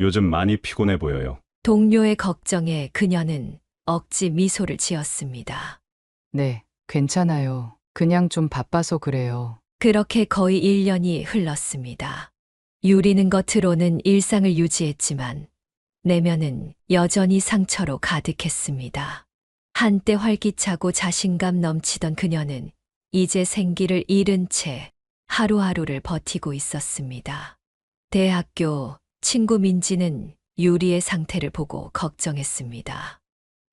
[SPEAKER 20] 요즘 많이 피곤해 보여요.
[SPEAKER 3] 동료의 걱정에 그녀는 억지 미소를 지었습니다.
[SPEAKER 2] 네, 괜찮아요. 그냥 좀 바빠서 그래요.
[SPEAKER 3] 그렇게 거의 1년이 흘렀습니다. 유리는 겉으로는 일상을 유지했지만 내면은 여전히 상처로 가득했습니다. 한때 활기차고 자신감 넘치던 그녀는 이제 생기를 잃은 채 하루하루를 버티고 있었습니다. 대학교 친구 민지는 유리의 상태를 보고 걱정했습니다.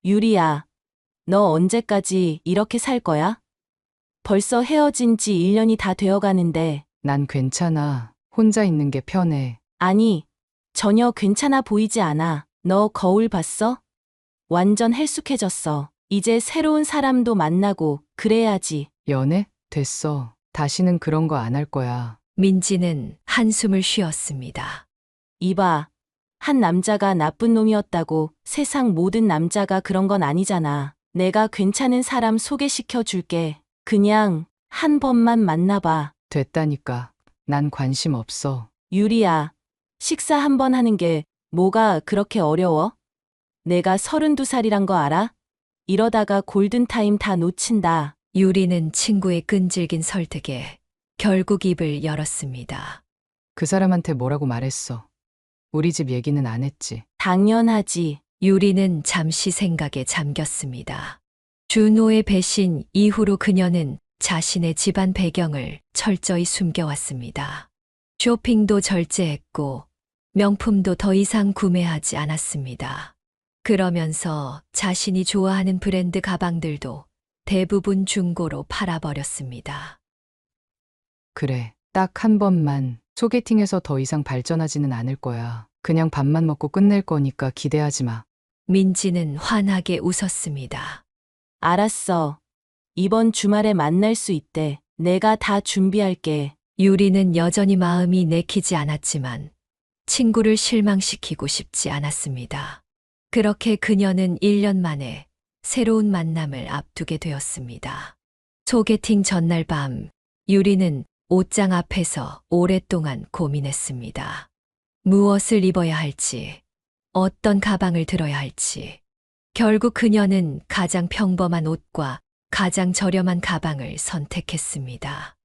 [SPEAKER 21] 유리야, 너 언제까지 이렇게 살 거야? 벌써 헤어진 지 1년이 다 되어 가는데.
[SPEAKER 2] 난 괜찮아. 혼자 있는 게 편해.
[SPEAKER 21] 아니, 전혀 괜찮아 보이지 않아. 너 거울 봤어? 완전 헬쑥해졌어. 이제 새로운 사람도 만나고 그래야지.
[SPEAKER 2] 연애? 됐어. 다시는 그런 거 안 할 거야.
[SPEAKER 3] 민지는 한숨을 쉬었습니다.
[SPEAKER 21] 이봐, 한 남자가 나쁜 놈이었다고 세상 모든 남자가 그런 건 아니잖아. 내가 괜찮은 사람 소개시켜 줄게. 그냥 한 번만 만나봐.
[SPEAKER 2] 됐다니까. 난 관심 없어.
[SPEAKER 21] 유리야, 식사 한 번 하는 게 뭐가 그렇게 어려워? 내가 32살이란 거 알아? 이러다가 골든타임 다 놓친다.
[SPEAKER 3] 유리는 친구의 끈질긴 설득에 결국 입을 열었습니다.
[SPEAKER 2] 그 사람한테 뭐라고 말했어? 우리 집 얘기는 안 했지.
[SPEAKER 21] 당연하지.
[SPEAKER 3] 유리는 잠시 생각에 잠겼습니다. 준호의 배신 이후로 그녀는 자신의 집안 배경을 철저히 숨겨왔습니다. 쇼핑도 절제했고 명품도 더 이상 구매하지 않았습니다. 그러면서 자신이 좋아하는 브랜드 가방들도 대부분 중고로 팔아버렸습니다.
[SPEAKER 2] 그래, 딱 한 번만. 소개팅에서 더 이상 발전하지는 않을 거야. 그냥 밥만 먹고 끝낼 거니까 기대하지 마.
[SPEAKER 3] 민지는 환하게 웃었습니다.
[SPEAKER 21] 알았어. 이번 주말에 만날 수 있대. 내가 다 준비할게.
[SPEAKER 3] 유리는 여전히 마음이 내키지 않았지만 친구를 실망시키고 싶지 않았습니다. 그렇게 그녀는 1년 만에 새로운 만남을 앞두게 되었습니다. 소개팅 전날 밤, 유리는 옷장 앞에서 오랫동안 고민했습니다. 무엇을 입어야 할지, 어떤 가방을 들어야 할지. 결국 그녀는 가장 평범한 옷과 가장 저렴한 가방을 선택했습니다.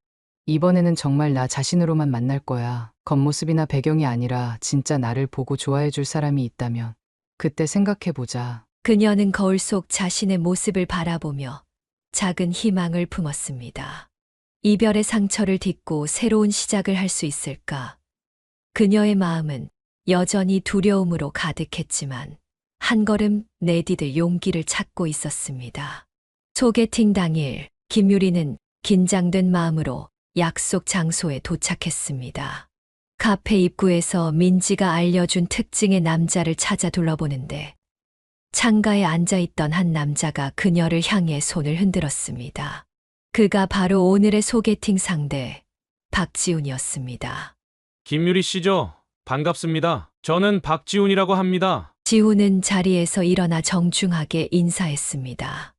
[SPEAKER 2] 이번에는 정말 나 자신으로만 만날 거야. 겉모습이나 배경이 아니라 진짜 나를 보고 좋아해 줄 사람이 있다면 그때 생각해 보자.
[SPEAKER 3] 그녀는 거울 속 자신의 모습을 바라보며 작은 희망을 품었습니다. 이별의 상처를 딛고 새로운 시작을 할 수 있을까? 그녀의 마음은 여전히 두려움으로 가득했지만 한 걸음 내디딜 용기를 찾고 있었습니다. 소개팅 당일 김유리는 긴장된 마음으로 약속 장소에 도착했습니다. 카페 입구에서 민지가 알려준 특징의 남자를 찾아 둘러보는데 창가에 앉아있던 한 남자가 그녀를 향해 손을 흔들었습니다. 그가 바로 오늘의 소개팅 상대 박지훈이었습니다.
[SPEAKER 1] 김유리 씨죠? 반갑습니다. 저는 박지훈이라고 합니다.
[SPEAKER 3] 지훈은 자리에서 일어나 정중하게 인사했습니다.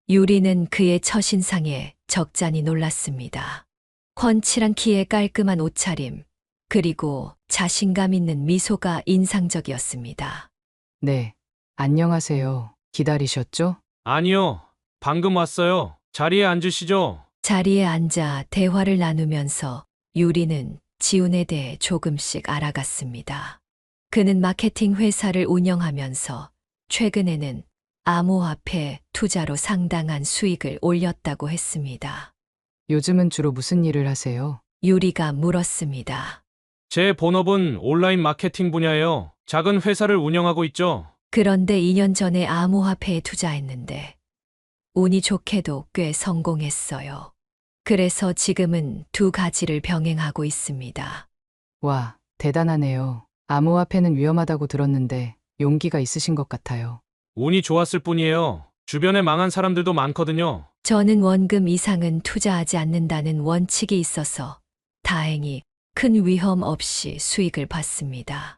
[SPEAKER 3] 유리는 그의 첫인상에 적잖이 놀랐습니다. 훤칠한 키에 깔끔한 옷차림, 그리고 자신감 있는 미소가 인상적이었습니다.
[SPEAKER 2] 네, 안녕하세요. 기다리셨죠?
[SPEAKER 1] 아니요. 방금 왔어요. 자리에 앉으시죠.
[SPEAKER 3] 자리에 앉아 대화를 나누면서 유리는 지훈에 대해 조금씩 알아갔습니다. 그는 마케팅 회사를 운영하면서 최근에는 암호화폐 투자로 상당한 수익을 올렸다고 했습니다.
[SPEAKER 2] 요즘은 주로 무슨 일을 하세요?
[SPEAKER 3] 유리가 물었습니다.
[SPEAKER 1] 제 본업은 온라인 마케팅 분야예요. 작은 회사를 운영하고 있죠.
[SPEAKER 3] 그런데 2년 전에 암호화폐에 투자했는데 운이 좋게도 꽤 성공했어요. 그래서 지금은 두 가지를 병행하고 있습니다.
[SPEAKER 2] 와, 대단하네요. 암호화폐는 위험하다고 들었는데 용기가 있으신 것 같아요.
[SPEAKER 1] 운이 좋았을 뿐이에요. 주변에 망한 사람들도 많거든요.
[SPEAKER 3] 저는 원금 이상은 투자하지 않는다는 원칙이 있어서 다행히 큰 위험 없이 수익을 봤습니다.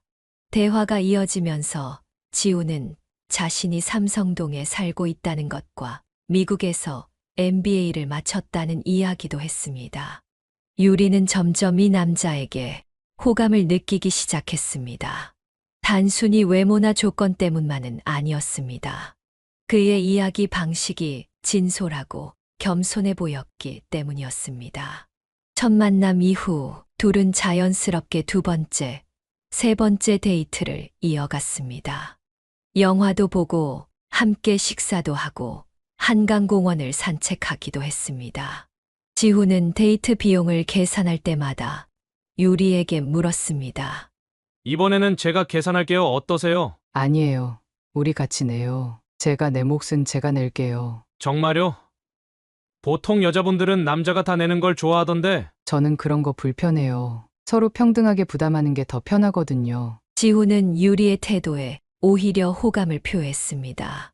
[SPEAKER 3] 대화가 이어지면서 지훈은 자신이 삼성동에 살고 있다는 것과 미국에서 MBA를 마쳤다는 이야기도 했습니다. 유리는 점점 이 남자에게 호감을 느끼기 시작했습니다. 단순히 외모나 조건 때문만은 아니었습니다. 그의 이야기 방식이 진솔하고 겸손해 보였기 때문이었습니다. 첫 만남 이후 둘은 자연스럽게 두 번째, 세 번째 데이트를 이어갔습니다. 영화도 보고 함께 식사도 하고 한강공원을 산책하기도 했습니다. 지훈은 데이트 비용을 계산할 때마다 유리에게 물었습니다.
[SPEAKER 1] 이번에는 제가 계산할게요. 어떠세요?
[SPEAKER 2] 아니에요. 우리 같이 내요. 제가 내 몫은 제가 낼게요.
[SPEAKER 1] 정말요? 보통 여자분들은 남자가 다 내는 걸 좋아하던데.
[SPEAKER 2] 저는 그런 거 불편해요. 서로 평등하게 부담하는 게 더 편하거든요.
[SPEAKER 3] 지훈은 유리의 태도에 오히려 호감을 표했습니다.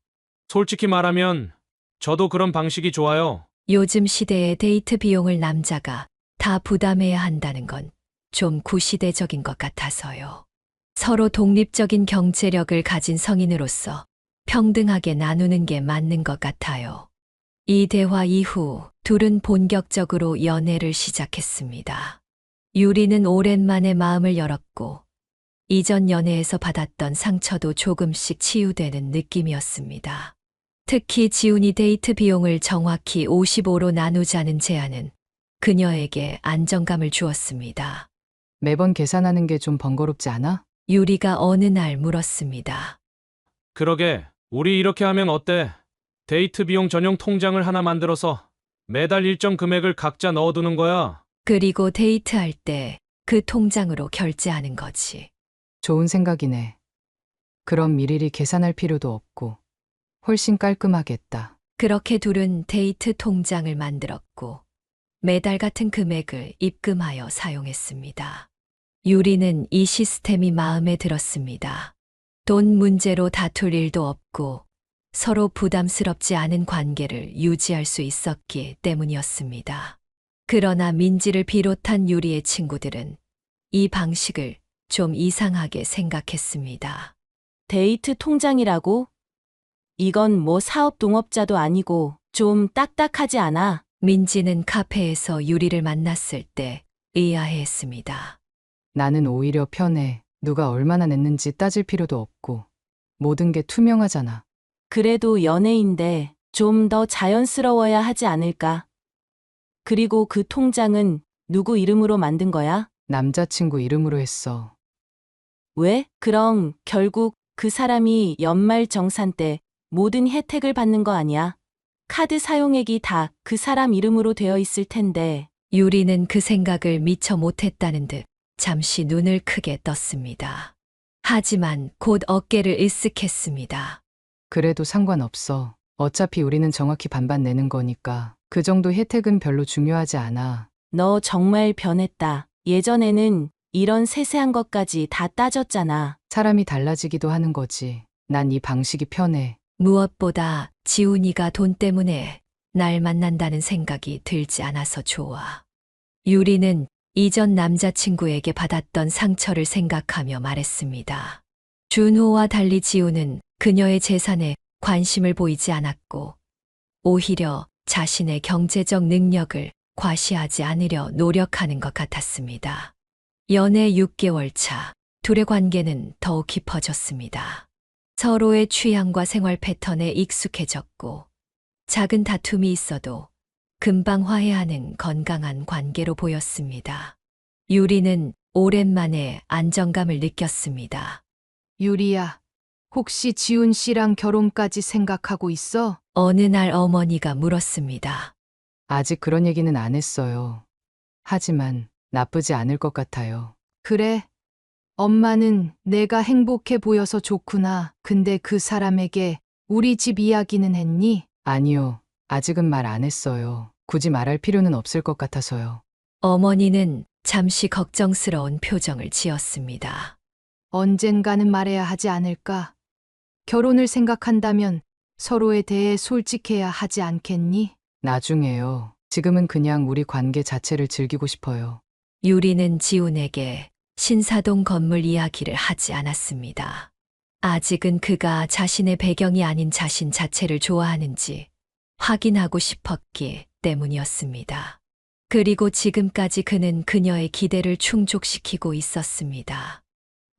[SPEAKER 1] 솔직히 말하면 저도 그런 방식이 좋아요.
[SPEAKER 3] 요즘 시대의 데이트 비용을 남자가 다 부담해야 한다는 건 좀 구시대적인 것 같아서요. 서로 독립적인 경제력을 가진 성인으로서 평등하게 나누는 게 맞는 것 같아요. 이 대화 이후 둘은 본격적으로 연애를 시작했습니다. 유리는 오랜만에 마음을 열었고 이전 연애에서 받았던 상처도 조금씩 치유되는 느낌이었습니다. 특히 지훈이 데이트 비용을 정확히 55로 나누자는 제안은 그녀에게 안정감을 주었습니다.
[SPEAKER 2] 매번 계산하는 게 좀 번거롭지 않아?
[SPEAKER 3] 유리가 어느 날 물었습니다.
[SPEAKER 1] 그러게, 우리 이렇게 하면 어때? 데이트 비용 전용 통장을 하나 만들어서 매달 일정 금액을 각자 넣어두는 거야.
[SPEAKER 3] 그리고 데이트할 때 그 통장으로 결제하는 거지.
[SPEAKER 2] 좋은 생각이네. 그럼 미리리 계산할 필요도 없고 훨씬 깔끔하겠다.
[SPEAKER 3] 그렇게 둘은 데이트 통장을 만들었고 매달 같은 금액을 입금하여 사용했습니다. 유리는 이 시스템이 마음에 들었습니다. 돈 문제로 다툴 일도 없고 서로 부담스럽지 않은 관계를 유지할 수 있었기 때문이었습니다. 그러나 민지를 비롯한 유리의 친구들은 이 방식을 좀 이상하게 생각했습니다.
[SPEAKER 21] 데이트 통장이라고? 이건 뭐 사업 동업자도 아니고 좀 딱딱하지 않아?
[SPEAKER 3] 민지는 카페에서 유리를 만났을 때 의아해했습니다.
[SPEAKER 2] 나는 오히려 편해. 누가 얼마나 냈는지 따질 필요도 없고 모든 게 투명하잖아.
[SPEAKER 21] 그래도 연애인데 좀 더 자연스러워야 하지 않을까? 그리고 그 통장은 누구 이름으로 만든 거야?
[SPEAKER 2] 남자친구 이름으로 했어.
[SPEAKER 21] 왜? 그럼 결국 그 사람이 연말 정산 때 모든 혜택을 받는 거 아니야? 카드 사용액이 다 그 사람 이름으로 되어 있을 텐데.
[SPEAKER 3] 유리는 그 생각을 미처 못했다는 듯 잠시 눈을 크게 떴습니다. 하지만 곧 어깨를 으쓱했습니다.
[SPEAKER 2] 그래도 상관없어. 어차피 우리는 정확히 반반 내는 거니까 그 정도 혜택은 별로 중요하지 않아.
[SPEAKER 21] 너 정말 변했다. 예전에는 이런 세세한 것까지 다 따졌잖아.
[SPEAKER 2] 사람이 달라지기도 하는 거지. 난 이 방식이 편해.
[SPEAKER 3] 무엇보다 지훈이가 돈 때문에 날 만난다는 생각이 들지 않아서 좋아. 유리는 이전 남자친구에게 받았던 상처를 생각하며 말했습니다. 준호와 달리 지훈은 그녀의 재산에 관심을 보이지 않았고, 오히려 자신의 경제적 능력을 과시하지 않으려 노력하는 것 같았습니다. 연애 6개월 차, 둘의 관계는 더욱 깊어졌습니다. 서로의 취향과 생활 패턴에 익숙해졌고, 작은 다툼이 있어도 금방 화해하는 건강한 관계로 보였습니다. 유리는 오랜만에 안정감을 느꼈습니다.
[SPEAKER 11] 유리야, 혹시 지훈 씨랑 결혼까지 생각하고 있어?
[SPEAKER 3] 어느 날 어머니가 물었습니다.
[SPEAKER 2] 아직 그런 얘기는 안 했어요. 하지만 나쁘지 않을 것 같아요.
[SPEAKER 11] 그래. 엄마는 내가 행복해 보여서 좋구나. 근데 그 사람에게 우리 집 이야기는 했니?
[SPEAKER 2] 아니요. 아직은 말 안 했어요. 굳이 말할 필요는 없을 것 같아서요.
[SPEAKER 3] 어머니는 잠시 걱정스러운 표정을 지었습니다.
[SPEAKER 11] 언젠가는 말해야 하지 않을까? 결혼을 생각한다면 서로에 대해 솔직해야 하지 않겠니?
[SPEAKER 2] 나중에요. 지금은 그냥 우리 관계 자체를 즐기고 싶어요.
[SPEAKER 3] 유리는 지훈에게 신사동 건물 이야기를 하지 않았습니다. 아직은 그가 자신의 배경이 아닌 자신 자체를 좋아하는지 확인하고 싶었기 때문이었습니다. 그리고 지금까지 그는 그녀의 기대를 충족시키고 있었습니다.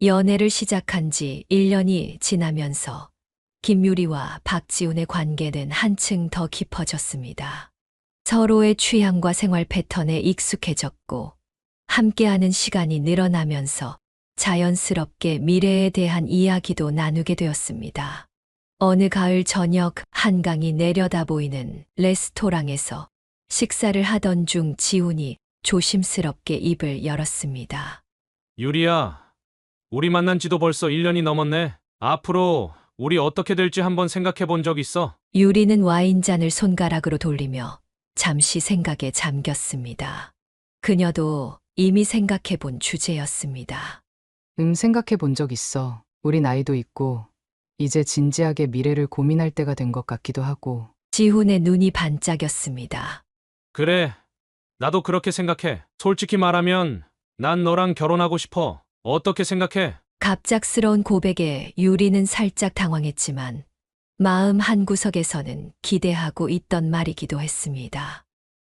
[SPEAKER 3] 연애를 시작한 지 1년이 지나면서 김유리와 박지훈의 관계는 한층 더 깊어졌습니다. 서로의 취향과 생활 패턴에 익숙해졌고, 함께하는 시간이 늘어나면서 자연스럽게 미래에 대한 이야기도 나누게 되었습니다. 어느 가을 저녁 한강이 내려다 보이는 레스토랑에서 식사를 하던 중 지훈이 조심스럽게 입을 열었습니다.
[SPEAKER 1] 유리야, 우리 만난 지도 벌써 1년이 넘었네. 앞으로 우리 어떻게 될지 한번 생각해 본 적 있어?
[SPEAKER 3] 유리는 와인잔을 손가락으로 돌리며 잠시 생각에 잠겼습니다. 그녀도 이미 생각해 본 주제였습니다.
[SPEAKER 2] 생각해 본 적 있어. 우리 나이도 있고, 이제 진지하게 미래를 고민할 때가 된 것 같기도 하고.
[SPEAKER 3] 지훈의 눈이 반짝였습니다.
[SPEAKER 1] 그래, 나도 그렇게 생각해. 솔직히 말하면 난 너랑 결혼하고 싶어. 어떻게 생각해?
[SPEAKER 3] 갑작스러운 고백에 유리는 살짝 당황했지만 마음 한구석에서는 기대하고 있던 말이기도 했습니다.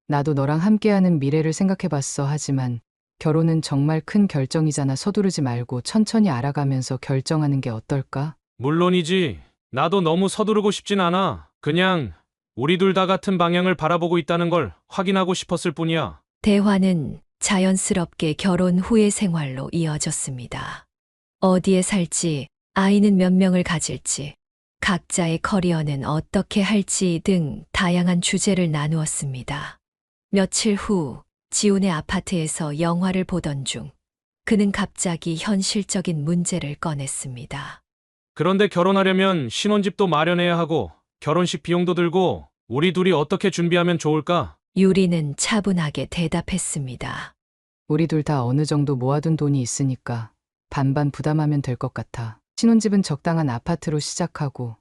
[SPEAKER 2] 나도 너랑 함께하는 미래를 생각해봤어. 하지만 결혼은 정말 큰 결정이잖아. 서두르지 말고 천천히 알아가면서 결정하는 게 어떨까?
[SPEAKER 1] 물론이지. 나도 너무 서두르고 싶진 않아. 그냥 우리 둘 다 같은 방향을 바라보고 있다는 걸 확인하고 싶었을 뿐이야.
[SPEAKER 3] 대화는 자연스럽게 결혼 후의 생활로 이어졌습니다. 어디에 살지, 아이는 몇 명을 가질지, 각자의 커리어는 어떻게 할지 등 다양한 주제를 나누었습니다. 며칠 후 지훈의 아파트에서 영화를 보던 중 그는 갑자기 현실적인 문제를 꺼냈습니다.
[SPEAKER 1] 그런데 결혼하려면 신혼집도 마련해야 하고 결혼식 비용도 들고 우리 둘이 어떻게 준비하면 좋을까?
[SPEAKER 3] 유리는 차분하게 대답했습니다.
[SPEAKER 2] 우리 둘 다 어느 정도 모아둔 돈이 있으니까 반반 부담하면 될 것 같아. 신혼집은 적당한 아파트로 시작하고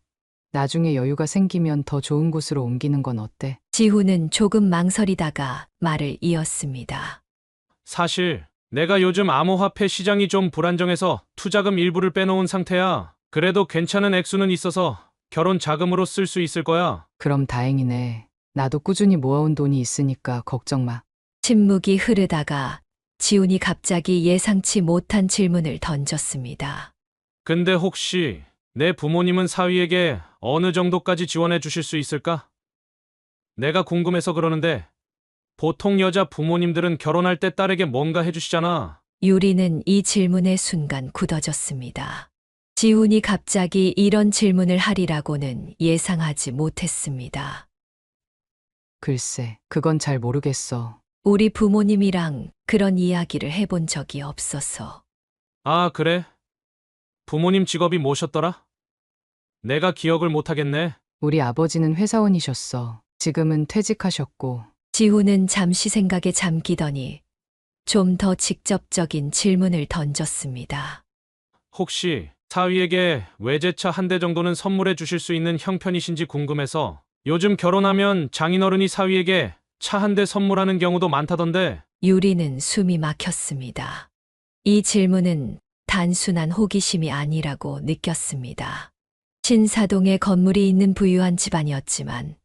[SPEAKER 2] 나중에 여유가 생기면 더 좋은 곳으로 옮기는 건 어때?
[SPEAKER 3] 지훈은 조금 망설이다가 말을 이었습니다.
[SPEAKER 1] 사실 내가 요즘 암호화폐 시장이 좀 불안정해서 투자금 일부를 빼놓은 상태야. 그래도 괜찮은 액수는 있어서 결혼 자금으로 쓸 수 있을 거야.
[SPEAKER 2] 그럼 다행이네. 나도 꾸준히 모아온 돈이 있으니까 걱정 마.
[SPEAKER 3] 침묵이 흐르다가 지훈이 갑자기 예상치 못한 질문을 던졌습니다.
[SPEAKER 1] 근데 혹시 내 부모님은 사위에게 어느 정도까지 지원해 주실 수 있을까? 내가 궁금해서 그러는데 보통 여자 부모님들은 결혼할 때 딸에게 뭔가 해주시잖아.
[SPEAKER 3] 유리는 이 질문에 순간 굳어졌습니다. 지훈이 갑자기 이런 질문을 하리라고는 예상하지 못했습니다.
[SPEAKER 2] 글쎄, 그건 잘 모르겠어.
[SPEAKER 3] 우리 부모님이랑 그런 이야기를 해본 적이 없어서.
[SPEAKER 1] 아, 그래? 부모님 직업이 뭐셨더라? 내가 기억을 못하겠네.
[SPEAKER 2] 우리 아버지는 회사원이셨어. 지금은 퇴직하셨고.
[SPEAKER 3] 지훈은 잠시 생각에 잠기더니 좀 더 직접적인 질문을 던졌습니다.
[SPEAKER 1] 혹시 사위에게 외제차 한 대 정도는 선물해 주실 수 있는 형편이신지 궁금해서. 요즘 결혼하면 장인어른이 사위에게 차 한 대 선물하는 경우도 많다던데.
[SPEAKER 3] 유리는 숨이 막혔습니다. 이 질문은 단순한 호기심이 아니라고 느꼈습니다. 신사동에 건물이 있는 부유한 집안이었지만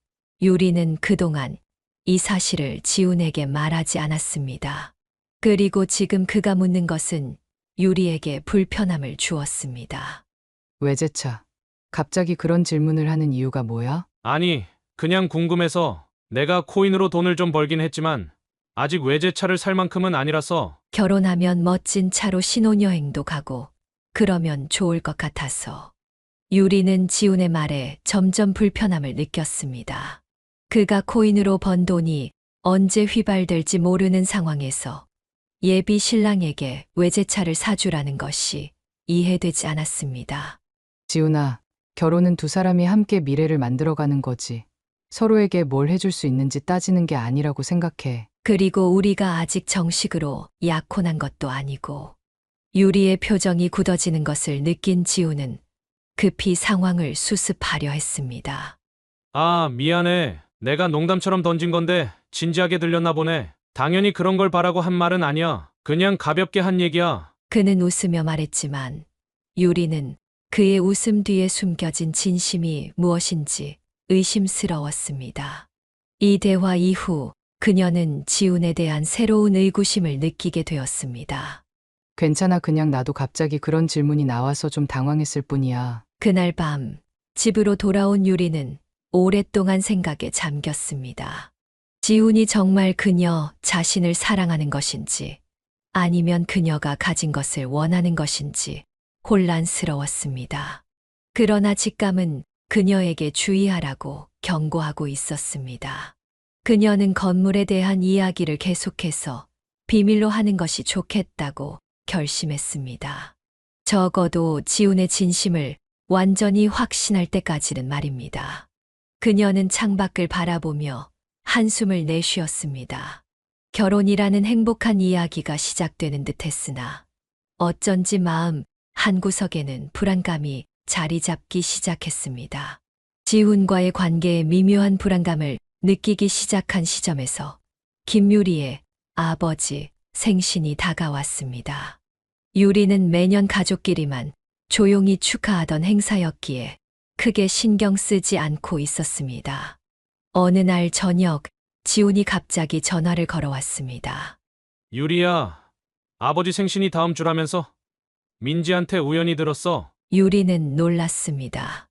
[SPEAKER 3] 유리는 그동안 이 사실을 지훈에게 말하지 않았습니다. 그리고 지금 그가 묻는 것은 유리에게 불편함을 주었습니다.
[SPEAKER 2] 외제차. 갑자기 그런 질문을 하는 이유가 뭐야?
[SPEAKER 1] 아니, 그냥 궁금해서. 내가 코인으로 돈을 좀 벌긴 했지만 아직 외제차를 살 만큼은 아니라서.
[SPEAKER 3] 결혼하면 멋진 차로 신혼여행도 가고 그러면 좋을 것 같아서. 유리는 지훈의 말에 점점 불편함을 느꼈습니다. 그가 코인으로 번 돈이 언제 휘발될지 모르는 상황에서 예비 신랑에게 외제차를 사주라는 것이 이해되지 않았습니다.
[SPEAKER 2] 지훈아, 결혼은 두 사람이 함께 미래를 만들어가는 거지. 서로에게 뭘 해줄 수 있는지 따지는 게 아니라고 생각해.
[SPEAKER 3] 그리고 우리가 아직 정식으로 약혼한 것도 아니고. 유리의 표정이 굳어지는 것을 느낀 지훈은 급히 상황을 수습하려 했습니다.
[SPEAKER 1] 아, 미안해. 내가 농담처럼 던진 건데 진지하게 들렸나 보네. 당연히 그런 걸 바라고 한 말은 아니야. 그냥 가볍게 한 얘기야.
[SPEAKER 3] 그는 웃으며 말했지만 유리는 그의 웃음 뒤에 숨겨진 진심이 무엇인지 의심스러웠습니다. 이 대화 이후 그녀는 지훈에 대한 새로운 의구심을 느끼게 되었습니다.
[SPEAKER 2] 괜찮아. 그냥 나도 갑자기 그런 질문이 나와서 좀 당황했을 뿐이야.
[SPEAKER 3] 그날 밤 집으로 돌아온 유리는 오랫동안 생각에 잠겼습니다. 지훈이 정말 그녀 자신을 사랑하는 것인지 아니면 그녀가 가진 것을 원하는 것인지 혼란스러웠습니다. 그러나 직감은 그녀에게 주의하라고 경고하고 있었습니다. 그녀는 건물에 대한 이야기를 계속해서 비밀로 하는 것이 좋겠다고 결심했습니다. 적어도 지훈의 진심을 완전히 확신할 때까지는 말입니다. 그녀는 창밖을 바라보며 한숨을 내쉬었습니다. 결혼이라는 행복한 이야기가 시작되는 듯 했으나 어쩐지 마음 한구석에는 불안감이 자리 잡기 시작했습니다. 지훈과의 관계에 미묘한 불안감을 느끼기 시작한 시점에서 김유리의 아버지 생신이 다가왔습니다. 유리는 매년 가족끼리만 조용히 축하하던 행사였기에 크게 신경 쓰지 않고 있었습니다. 어느 날 저녁 지훈이 갑자기 전화를 걸어왔습니다.
[SPEAKER 1] 유리야, 아버지 생신이 다음 주라면서? 민지한테 우연히 들었어.
[SPEAKER 3] 유리는 놀랐습니다.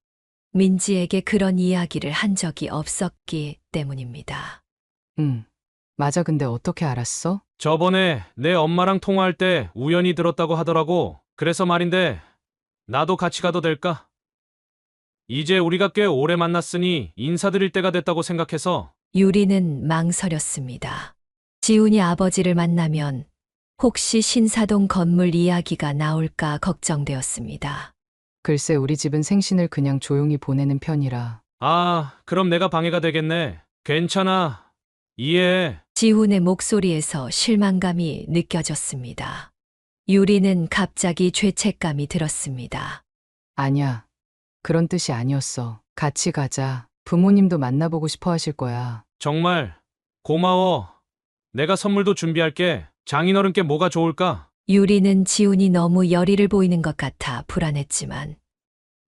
[SPEAKER 3] 민지에게 그런 이야기를 한 적이 없었기 때문입니다.
[SPEAKER 2] 응. 맞아. 근데 어떻게 알았어?
[SPEAKER 1] 저번에 내 엄마랑 통화할 때 우연히 들었다고 하더라고. 그래서 말인데 나도 같이 가도 될까? 이제 우리가 꽤 오래 만났으니 인사드릴 때가 됐다고 생각해서.
[SPEAKER 3] 유리는 망설였습니다. 지훈이 아버지를 만나면 혹시 신사동 건물 이야기가 나올까 걱정되었습니다.
[SPEAKER 2] 글쎄, 우리 집은 생신을 그냥 조용히 보내는 편이라.
[SPEAKER 1] 아, 그럼 내가 방해가 되겠네. 괜찮아. 이해해.
[SPEAKER 3] 지훈의 목소리에서 실망감이 느껴졌습니다. 유리는 갑자기 죄책감이 들었습니다.
[SPEAKER 2] 아니야. 그런 뜻이 아니었어. 같이 가자. 부모님도 만나보고 싶어 하실 거야.
[SPEAKER 1] 정말 고마워. 내가 선물도 준비할게. 장인어른께 뭐가 좋을까?
[SPEAKER 3] 유리는 지훈이 너무 열의를 보이는 것 같아 불안했지만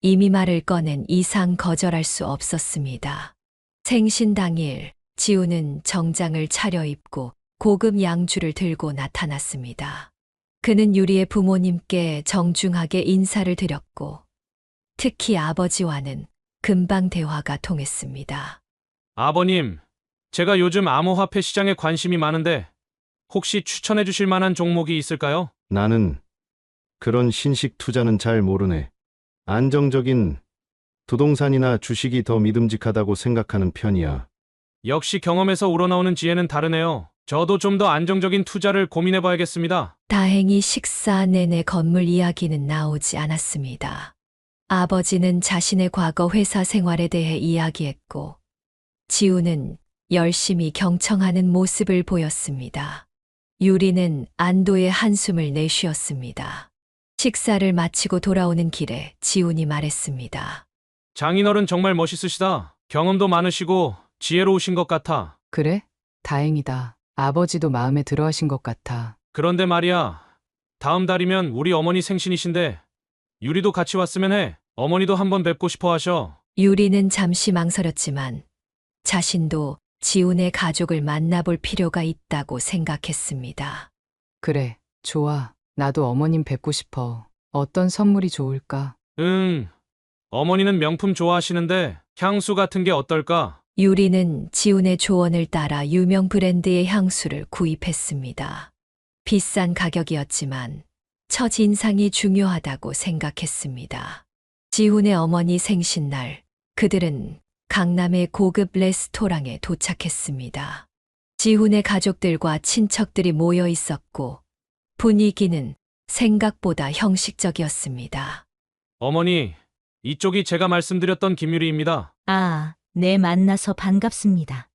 [SPEAKER 3] 이미 말을 꺼낸 이상 거절할 수 없었습니다. 생신 당일 지훈은 정장을 차려입고 고급 양주를 들고 나타났습니다. 그는 유리의 부모님께 정중하게 인사를 드렸고 특히 아버지와는 금방 대화가 통했습니다.
[SPEAKER 1] 아버님, 제가 요즘 암호화폐 시장에 관심이 많은데 혹시 추천해 주실 만한 종목이 있을까요?
[SPEAKER 17] 나는 그런 신식 투자는 잘 모르네. 안정적인 부동산이나 주식이 더 믿음직하다고 생각하는 편이야.
[SPEAKER 1] 역시 경험에서 우러나오는 지혜는 다르네요. 저도 좀 더 안정적인 투자를 고민해 봐야겠습니다.
[SPEAKER 3] 다행히 식사 내내 건물 이야기는 나오지 않았습니다. 아버지는 자신의 과거 회사 생활에 대해 이야기했고, 지우는 열심히 경청하는 모습을 보였습니다. 유리는 안도의 한숨을 내쉬었습니다. 식사를 마치고 돌아오는 길에 지훈이 말했습니다.
[SPEAKER 1] 장인어른 정말 멋있으시다. 경험도 많으시고 지혜로우신 것 같아.
[SPEAKER 2] 그래? 다행이다. 아버지도 마음에 들어 하신 것 같아.
[SPEAKER 1] 그런데 말이야. 다음 달이면 우리 어머니 생신이신데 유리도 같이 왔으면 해. 어머니도 한번 뵙고 싶어 하셔.
[SPEAKER 3] 유리는 잠시 망설였지만 자신도 지훈의 가족을 만나볼 필요가 있다고 생각했습니다.
[SPEAKER 2] 그래, 좋아. 나도 어머님 뵙고 싶어. 어떤 선물이 좋을까?
[SPEAKER 1] 어머니는 명품 좋아하시는데 향수 같은 게 어떨까?
[SPEAKER 3] 유리는 지훈의 조언을 따라 유명 브랜드의 향수를 구입했습니다. 비싼 가격이었지만 첫인상이 중요하다고 생각했습니다. 지훈의 어머니 생신날, 그들은 강남의 고급 레스토랑에 도착했습니다. 지훈의 가족들과 친척들이 모여 있었고 분위기는 생각보다 형식적이었습니다.
[SPEAKER 1] 어머니, 이쪽이 제가 말씀드렸던 김유리입니다.
[SPEAKER 4] 아, 네, 만나서 반갑습니다.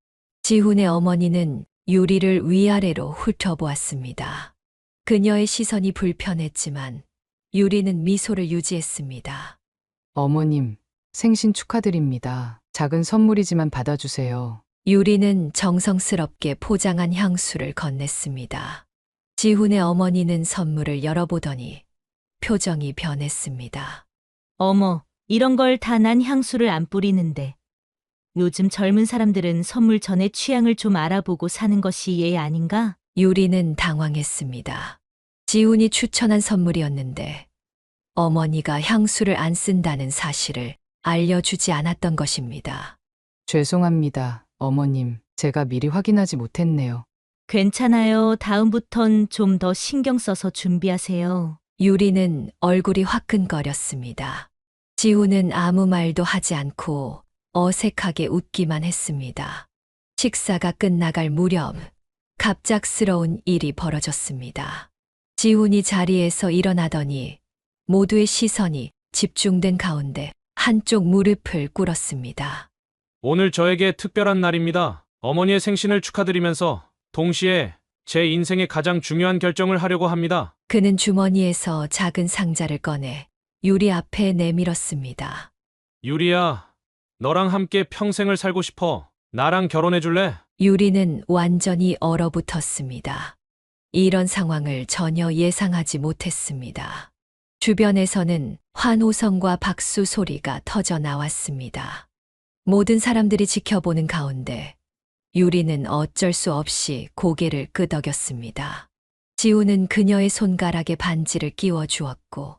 [SPEAKER 3] 지훈의 어머니는 유리를 위아래로 훑어보았습니다. 그녀의 시선이 불편했지만 유리는 미소를 유지했습니다.
[SPEAKER 2] 어머님, 생신 축하드립니다. 작은 선물이지만 받아주세요.
[SPEAKER 3] 유리는 정성스럽게 포장한 향수를 건넸습니다. 지훈의 어머니는 선물을 열어보더니 표정이 변했습니다.
[SPEAKER 4] 어머, 이런 걸 다 난 향수를 안 뿌리는데. 요즘 젊은 사람들은 선물 전에 취향을 좀 알아보고 사는 것이 예의 아닌가?
[SPEAKER 3] 유리는 당황했습니다. 지훈이 추천한 선물이었는데 어머니가 향수를 안 쓴다는 사실을 알려주지 않았던 것입니다.
[SPEAKER 2] 죄송합니다, 어머님. 제가 미리 확인하지 못했네요.
[SPEAKER 4] 괜찮아요. 다음부턴 좀 더 신경 써서 준비하세요.
[SPEAKER 3] 유리는 얼굴이 화끈거렸습니다. 지훈은 아무 말도 하지 않고 어색하게 웃기만 했습니다. 식사가 끝나갈 무렵 갑작스러운 일이 벌어졌습니다. 지훈이 자리에서 일어나더니 모두의 시선이 집중된 가운데 한쪽 무릎을 꿇었습니다.
[SPEAKER 1] 오늘 저에게 특별한 날입니다. 어머니의 생신을 축하드리면서 동시에 제 인생의 가장 중요한 결정을 하려고 합니다.
[SPEAKER 3] 그는 주머니에서 작은 상자를 꺼내 유리 앞에 내밀었습니다.
[SPEAKER 1] 유리야, 너랑 함께 평생을 살고 싶어. 나랑 결혼해 줄래?
[SPEAKER 3] 유리는 완전히 얼어붙었습니다. 이런 상황을 전혀 예상하지 못했습니다. 주변에서는 환호성과 박수 소리가 터져 나왔습니다. 모든 사람들이 지켜보는 가운데 유리는 어쩔 수 없이 고개를 끄덕였습니다. 지우는 그녀의 손가락에 반지를 끼워 주었고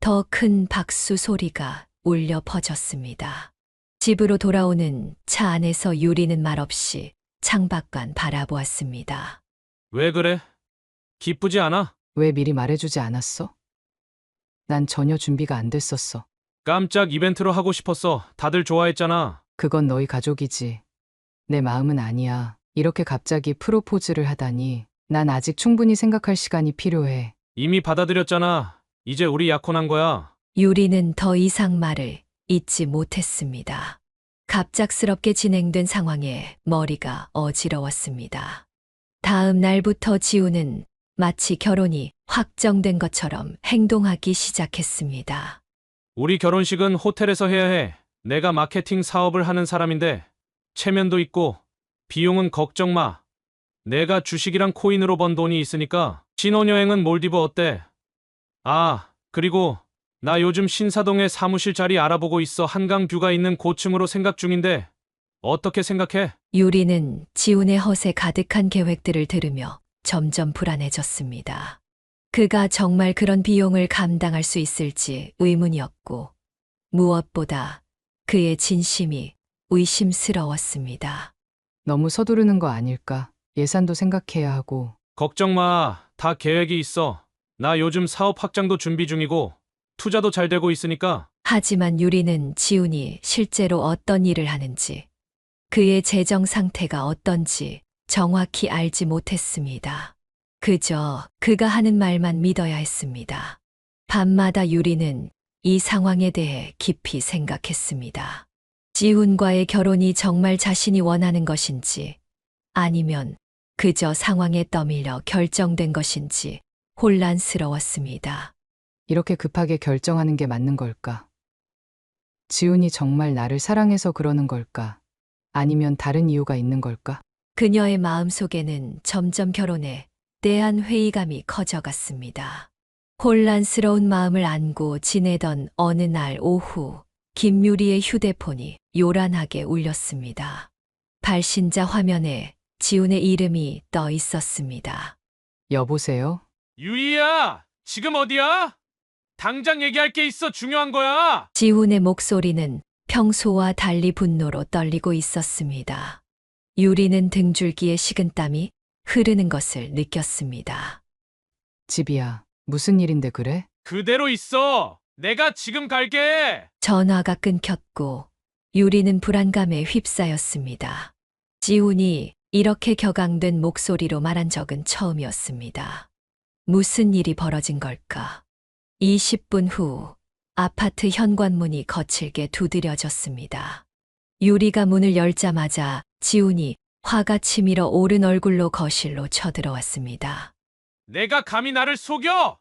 [SPEAKER 3] 더 큰 박수 소리가 울려 퍼졌습니다. 집으로 돌아오는 차 안에서 유리는 말없이 창밖만 바라보았습니다.
[SPEAKER 1] 왜 그래? 기쁘지 않아?
[SPEAKER 2] 왜 미리 말해주지 않았어? 난 전혀 준비가 안 됐었어.
[SPEAKER 1] 깜짝 이벤트로 하고 싶었어. 다들 좋아했잖아.
[SPEAKER 2] 그건 너희 가족이지. 내 마음은 아니야. 이렇게 갑자기 프로포즈를 하다니. 난 아직 충분히 생각할 시간이 필요해.
[SPEAKER 1] 이미 받아들였잖아. 이제 우리 약혼한 거야.
[SPEAKER 3] 유리는 더 이상 말을 잇지 못했습니다. 갑작스럽게 진행된 상황에 머리가 어지러웠습니다. 다음 날부터 지우는 마치 결혼이 확정된 것처럼 행동하기 시작했습니다.
[SPEAKER 1] 우리 결혼식은 호텔에서 해야 해. 내가 마케팅 사업을 하는 사람인데 체면도 있고 비용은 걱정 마. 내가 주식이랑 코인으로 번 돈이 있으니까. 신혼여행은 몰디브 어때? 아, 그리고 나 요즘 신사동에 사무실 자리 알아보고 있어. 한강 뷰가 있는 고층으로 생각 중인데 어떻게 생각해?
[SPEAKER 3] 유리는 지훈의 허세 가득한 계획들을 들으며 점점 불안해졌습니다. 그가 정말 그런 비용을 감당할 수 있을지 의문이었고 무엇보다 그의 진심이 의심스러웠습니다.
[SPEAKER 2] 너무 서두르는 거 아닐까? 예산도 생각해야 하고.
[SPEAKER 1] 걱정 마. 다 계획이 있어. 나 요즘 사업 확장도 준비 중이고 투자도 잘 되고 있으니까.
[SPEAKER 3] 하지만 유리는 지훈이 실제로 어떤 일을 하는지, 그의 재정 상태가 어떤지 정확히 알지 못했습니다. 그저 그가 하는 말만 믿어야 했습니다. 밤마다 유리는 이 상황에 대해 깊이 생각했습니다. 지훈과의 결혼이 정말 자신이 원하는 것인지 아니면 그저 상황에 떠밀려 결정된 것인지 혼란스러웠습니다.
[SPEAKER 2] 이렇게 급하게 결정하는 게 맞는 걸까? 지훈이 정말 나를 사랑해서 그러는 걸까? 아니면 다른 이유가 있는 걸까?
[SPEAKER 3] 그녀의 마음속에는 점점 결혼에 대한 회의감이 커져갔습니다. 혼란스러운 마음을 안고 지내던 어느 날 오후, 김유리의 휴대폰이 요란하게 울렸습니다. 발신자 화면에 지훈의 이름이 떠 있었습니다.
[SPEAKER 2] 여보세요?
[SPEAKER 1] 유리야, 지금 어디야? 당장 얘기할 게 있어. 중요한 거야.
[SPEAKER 3] 지훈의 목소리는 평소와 달리 분노로 떨리고 있었습니다. 유리는 등줄기에 식은땀이 흐르는 것을 느꼈습니다.
[SPEAKER 2] 집이야. 무슨 일인데 그래?
[SPEAKER 1] 그대로 있어. 내가 지금 갈게.
[SPEAKER 3] 전화가 끊겼고 유리는 불안감에 휩싸였습니다. 지훈이 이렇게 격앙된 목소리로 말한 적은 처음이었습니다. 무슨 일이 벌어진 걸까? 20분 후 아파트 현관문이 거칠게 두드려졌습니다. 유리가 문을 열자마자 지훈이 화가 치밀어 오른 얼굴로 거실로 쳐들어왔습니다.
[SPEAKER 1] 내가 감히 나를 속여?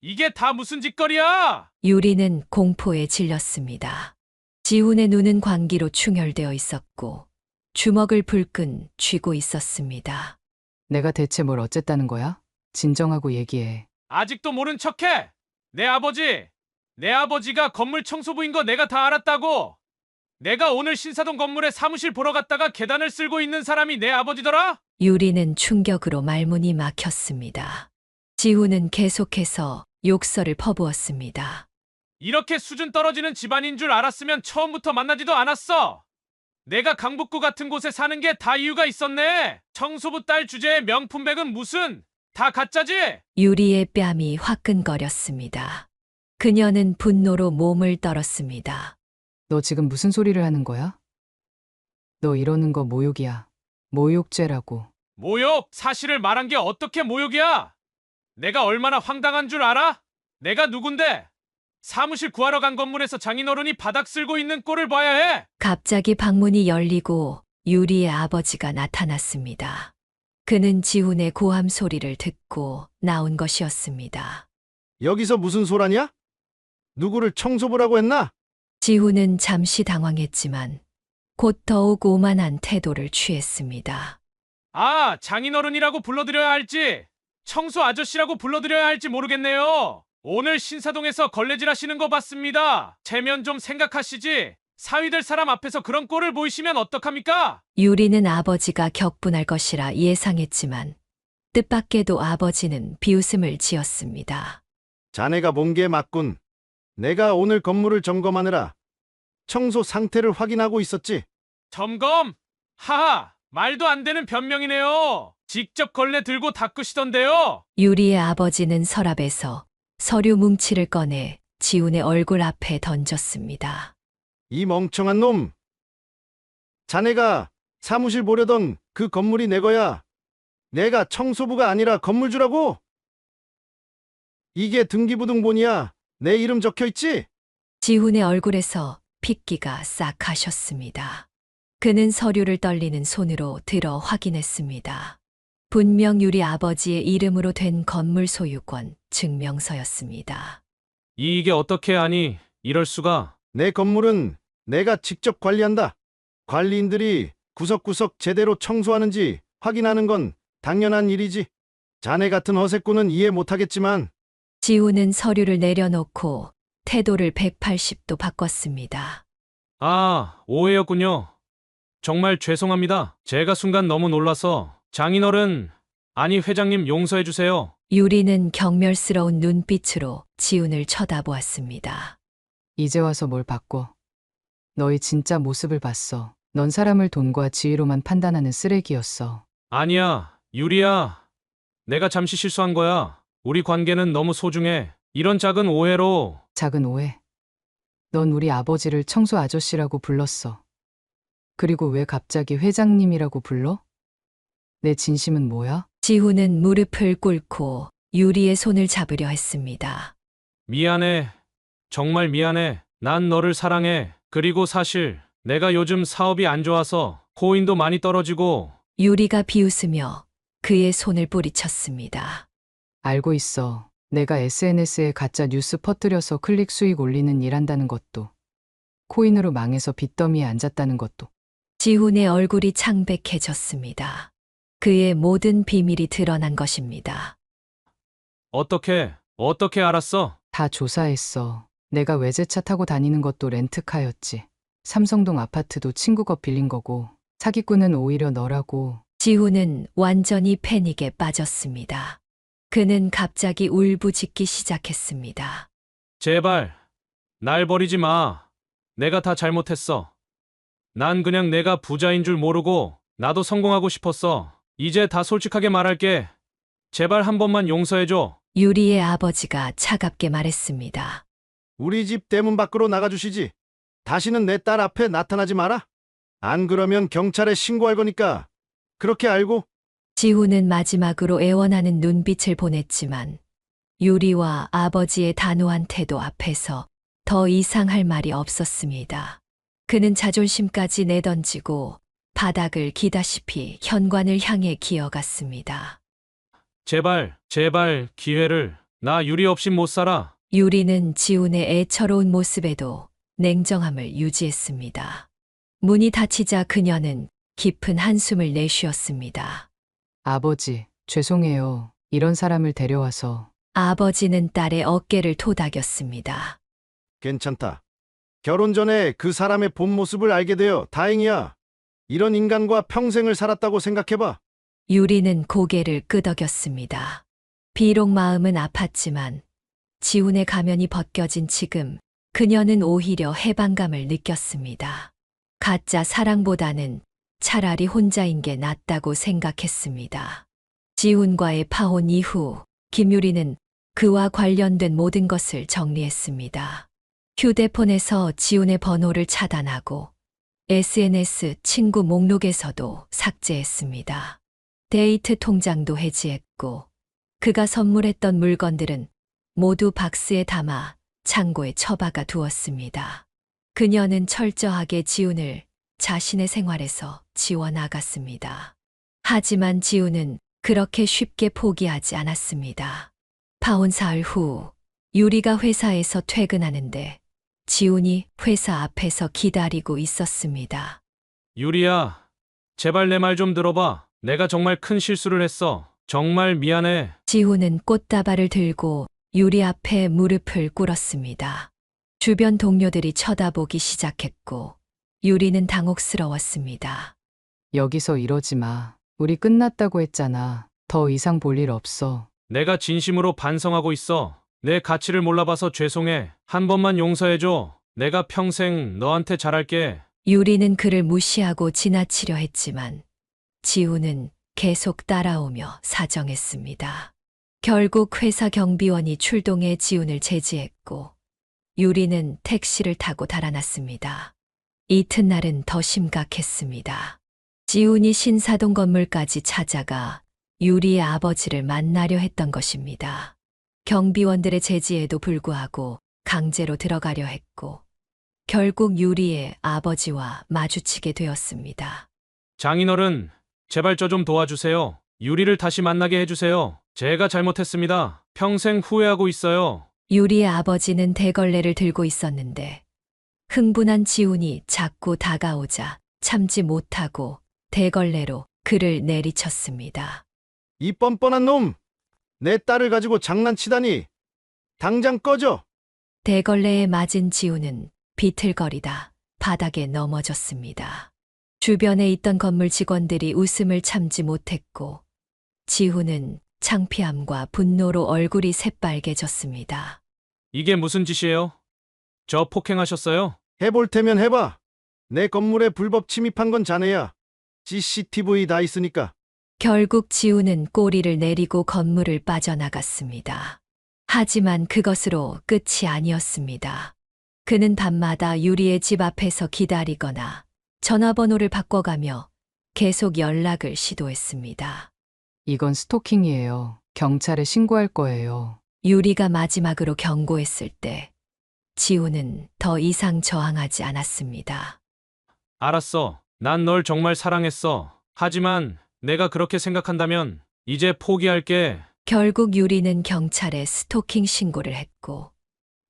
[SPEAKER 1] 이게 다 무슨 짓거리야?
[SPEAKER 3] 유리는 공포에 질렸습니다. 지훈의 눈은 광기로 충혈되어 있었고 주먹을 불끈 쥐고 있었습니다.
[SPEAKER 2] 내가 대체 뭘 어쨌다는 거야? 진정하고 얘기해.
[SPEAKER 1] 아직도 모른 척해. 내 아버지가 건물 청소부인 거 내가 다 알았다고. 내가 오늘 신사동 건물에 사무실 보러 갔다가 계단을 쓸고 있는 사람이 내 아버지더라?
[SPEAKER 3] 유리는 충격으로 말문이 막혔습니다. 지훈은 계속해서 욕설을 퍼부었습니다.
[SPEAKER 1] 이렇게 수준 떨어지는 집안인 줄 알았으면 처음부터 만나지도 않았어. 내가 강북구 같은 곳에 사는 게 다 이유가 있었네. 청소부 딸 주제에 명품백은 무슨 다 가짜지?
[SPEAKER 3] 유리의 뺨이 화끈거렸습니다. 그녀는 분노로 몸을 떨었습니다.
[SPEAKER 2] 너 지금 무슨 소리를 하는 거야? 너 이러는 거 모욕이야. 모욕죄라고.
[SPEAKER 1] 모욕? 사실을 말한 게 어떻게 모욕이야? 내가 얼마나 황당한 줄 알아? 내가 누군데? 사무실 구하러 간 건물에서 장인어른이 바닥 쓸고 있는 꼴을 봐야 해?
[SPEAKER 3] 갑자기 방문이 열리고 유리의 아버지가 나타났습니다. 그는 지훈의 고함 소리를 듣고 나온 것이었습니다.
[SPEAKER 17] 여기서 무슨 소라냐? 누구를 청소부라고 했나?
[SPEAKER 3] 지훈은 잠시 당황했지만 곧 더욱 오만한 태도를 취했습니다.
[SPEAKER 1] 아, 장인어른이라고 불러드려야 할지 청소 아저씨라고 불러드려야 할지 모르겠네요. 오늘 신사동에서 걸레질 하시는 거 봤습니다. 체면 좀 생각하시지. 사위될 사람 앞에서 그런 꼴을 보이시면 어떡합니까?
[SPEAKER 3] 유리는 아버지가 격분할 것이라 예상했지만 뜻밖에도 아버지는 비웃음을 지었습니다.
[SPEAKER 17] 자네가 본 게 맞군. 내가 오늘 건물을 점검하느라 청소 상태를 확인하고 있었지.
[SPEAKER 1] 점검? 하하, 말도 안 되는 변명이네요. 직접 걸레 들고 닦으시던데요.
[SPEAKER 3] 유리의 아버지는 서랍에서 서류 뭉치를 꺼내 지훈의 얼굴 앞에 던졌습니다.
[SPEAKER 17] 이 멍청한 놈. 자네가 사무실 보려던 그 건물이 내 거야. 내가 청소부가 아니라 건물주라고? 이게 등기부등본이야. 내 이름 적혀있지?
[SPEAKER 3] 지훈의 얼굴에서 핏기가 싹 가셨습니다. 그는 서류를 떨리는 손으로 들어 확인했습니다. 분명 유리 아버지의 이름으로 된 건물 소유권 증명서였습니다.
[SPEAKER 1] 이게 어떻게 아니? 이럴 수가.
[SPEAKER 17] 내 건물은 내가 직접 관리한다. 관리인들이 구석구석 제대로 청소하는지 확인하는 건 당연한 일이지. 자네 같은 허세꾼은 이해 못하겠지만.
[SPEAKER 3] 지훈은 서류를 내려놓고 태도를 180도 바꿨습니다.
[SPEAKER 1] 아, 오해였군요. 정말 죄송합니다. 제가 순간 너무 놀라서. 장인어른, 아니 회장님 용서해 주세요.
[SPEAKER 3] 유리는 경멸스러운 눈빛으로 지훈을 쳐다보았습니다.
[SPEAKER 2] 이제 와서 뭘 바꿔. 너의 진짜 모습을 봤어. 넌 사람을 돈과 지위로만 판단하는 쓰레기였어.
[SPEAKER 1] 아니야, 유리야. 내가 잠시 실수한 거야. 우리 관계는 너무 소중해. 이런 작은 오해로.
[SPEAKER 2] 작은 오해? 넌 우리 아버지를 청소 아저씨라고 불렀어. 그리고 왜 갑자기 회장님이라고 불러? 내 진심은 뭐야?
[SPEAKER 3] 지훈은 무릎을 꿇고 유리의 손을 잡으려 했습니다.
[SPEAKER 1] 미안해. 정말 미안해. 난 너를 사랑해. 그리고 사실 내가 요즘 사업이 안 좋아서 코인도 많이 떨어지고.
[SPEAKER 3] 유리가 비웃으며 그의 손을 뿌리쳤습니다.
[SPEAKER 2] 알고 있어. 내가 SNS에 가짜 뉴스 퍼뜨려서 클릭 수익 올리는 일 한다는 것도, 코인으로 망해서 빚더미에 앉았다는 것도.
[SPEAKER 3] 지훈의 얼굴이 창백해졌습니다. 그의 모든 비밀이 드러난 것입니다.
[SPEAKER 1] 어떻게 알았어?
[SPEAKER 2] 다 조사했어. 내가 외제차 타고 다니는 것도 렌트카였지. 삼성동 아파트도 친구 거 빌린 거고. 사기꾼은 오히려 너라고.
[SPEAKER 3] 지훈은 완전히 패닉에 빠졌습니다. 그는 갑자기 울부짖기 시작했습니다.
[SPEAKER 1] 제발, 날 버리지 마. 내가 다 잘못했어. 난 그냥 내가 부자인 줄 모르고 나도 성공하고 싶었어. 이제 다 솔직하게 말할게. 제발 한 번만 용서해줘.
[SPEAKER 3] 유리의 아버지가 차갑게 말했습니다.
[SPEAKER 17] 우리 집 대문 밖으로 나가주시지. 다시는 내 딸 앞에 나타나지 마라. 안 그러면 경찰에 신고할 거니까. 그렇게 알고?
[SPEAKER 3] 지훈은 마지막으로 애원하는 눈빛을 보냈지만 유리와 아버지의 단호한 태도 앞에서 더 이상 할 말이 없었습니다. 그는 자존심까지 내던지고 바닥을 기다시피 현관을 향해 기어갔습니다.
[SPEAKER 1] 제발 기회를. 나 유리 없이 못 살아.
[SPEAKER 3] 유리는 지훈의 애처로운 모습에도 냉정함을 유지했습니다. 문이 닫히자 그녀는 깊은 한숨을 내쉬었습니다.
[SPEAKER 2] 아버지, 죄송해요. 이런 사람을 데려와서.
[SPEAKER 3] 아버지는 딸의 어깨를 토닥였습니다.
[SPEAKER 17] 괜찮다. 결혼 전에 그 사람의 본 모습을 알게 되어 다행이야. 이런 인간과 평생을 살았다고 생각해봐.
[SPEAKER 3] 유리는 고개를 끄덕였습니다. 비록 마음은 아팠지만 지훈의 가면이 벗겨진 지금 그녀는 오히려 해방감을 느꼈습니다. 가짜 사랑보다는 차라리 혼자인 게 낫다고 생각했습니다. 지훈과의 파혼 이후 김유리는 그와 관련된 모든 것을 정리했습니다. 휴대폰에서 지훈의 번호를 차단하고 SNS 친구 목록에서도 삭제했습니다. 데이트 통장도 해지했고 그가 선물했던 물건들은 모두 박스에 담아 창고에 처박아 두었습니다. 그녀는 철저하게 지훈을 자신의 생활에서 지워나갔습니다. 하지만 지훈은 그렇게 쉽게 포기하지 않았습니다. 파혼 사흘 후 유리가 회사에서 퇴근하는데 지훈이 회사 앞에서 기다리고 있었습니다.
[SPEAKER 1] 유리야, 제발 내 말 좀 들어봐. 내가 정말 큰 실수를 했어. 정말 미안해.
[SPEAKER 3] 지훈은 꽃다발을 들고 유리 앞에 무릎을 꿇었습니다. 주변 동료들이 쳐다보기 시작했고 유리는 당혹스러웠습니다.
[SPEAKER 2] 여기서 이러지 마. 우리 끝났다고 했잖아. 더 이상 볼 일 없어.
[SPEAKER 1] 내가 진심으로 반성하고 있어. 내 가치를 몰라봐서 죄송해. 한 번만 용서해줘. 내가 평생 너한테 잘할게.
[SPEAKER 3] 유리는 그를 무시하고 지나치려 했지만 지훈은 계속 따라오며 사정했습니다. 결국 회사 경비원이 출동해 지훈을 제지했고 유리는 택시를 타고 달아났습니다. 이튿날은 더 심각했습니다. 지훈이 신사동 건물까지 찾아가 유리의 아버지를 만나려 했던 것입니다. 경비원들의 제지에도 불구하고 강제로 들어가려 했고 결국 유리의 아버지와 마주치게 되었습니다.
[SPEAKER 1] 장인어른, 제발 저 좀 도와주세요. 유리를 다시 만나게 해주세요. 제가 잘못했습니다. 평생 후회하고 있어요.
[SPEAKER 3] 유리의 아버지는 대걸레를 들고 있었는데 흥분한 지훈이 자꾸 다가오자 참지 못하고 대걸레로 그를 내리쳤습니다.
[SPEAKER 17] 이 뻔뻔한 놈! 내 딸을 가지고 장난치다니! 당장 꺼져!
[SPEAKER 3] 대걸레에 맞은 지훈은 비틀거리다 바닥에 넘어졌습니다. 주변에 있던 건물 직원들이 웃음을 참지 못했고 지훈은 창피함과 분노로 얼굴이 새빨개졌습니다.
[SPEAKER 1] 이게 무슨 짓이에요? 저 폭행하셨어요?
[SPEAKER 17] 해볼 테면 해봐. 내 건물에 불법 침입한 건 자네야. CCTV 다 있으니까.
[SPEAKER 3] 결국 지훈은 꼬리를 내리고 건물을 빠져나갔습니다. 하지만 그것으로 끝이 아니었습니다. 그는 밤마다 유리의 집 앞에서 기다리거나 전화번호를 바꿔가며 계속 연락을 시도했습니다.
[SPEAKER 2] 이건 스토킹이에요. 경찰에 신고할 거예요.
[SPEAKER 3] 유리가 마지막으로 경고했을 때 지우는 더 이상 저항하지 않았습니다.
[SPEAKER 1] 알았어. 난 널 정말 사랑했어. 하지만 내가 그렇게 생각한다면 이제 포기할게.
[SPEAKER 3] 결국 유리는 경찰에 스토킹 신고를 했고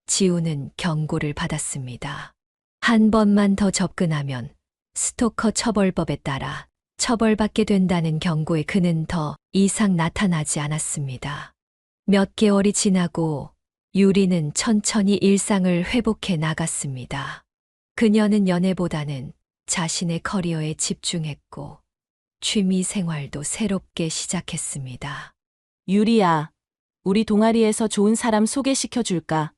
[SPEAKER 3] 지우는 경고를 받았습니다. 한 번만 더 접근하면 스토커 처벌법에 따라 처벌받게 된다는 경고에 그는 더 이상 나타나지 않았습니다. 몇 개월이 지나고 유리는 천천히 일상을 회복해 나갔습니다. 그녀는 연애보다는 자신의 커리어에 집중했고 취미 생활도 새롭게 시작했습니다.
[SPEAKER 21] 유리야, 우리 동아리에서 좋은 사람 소개시켜 줄까?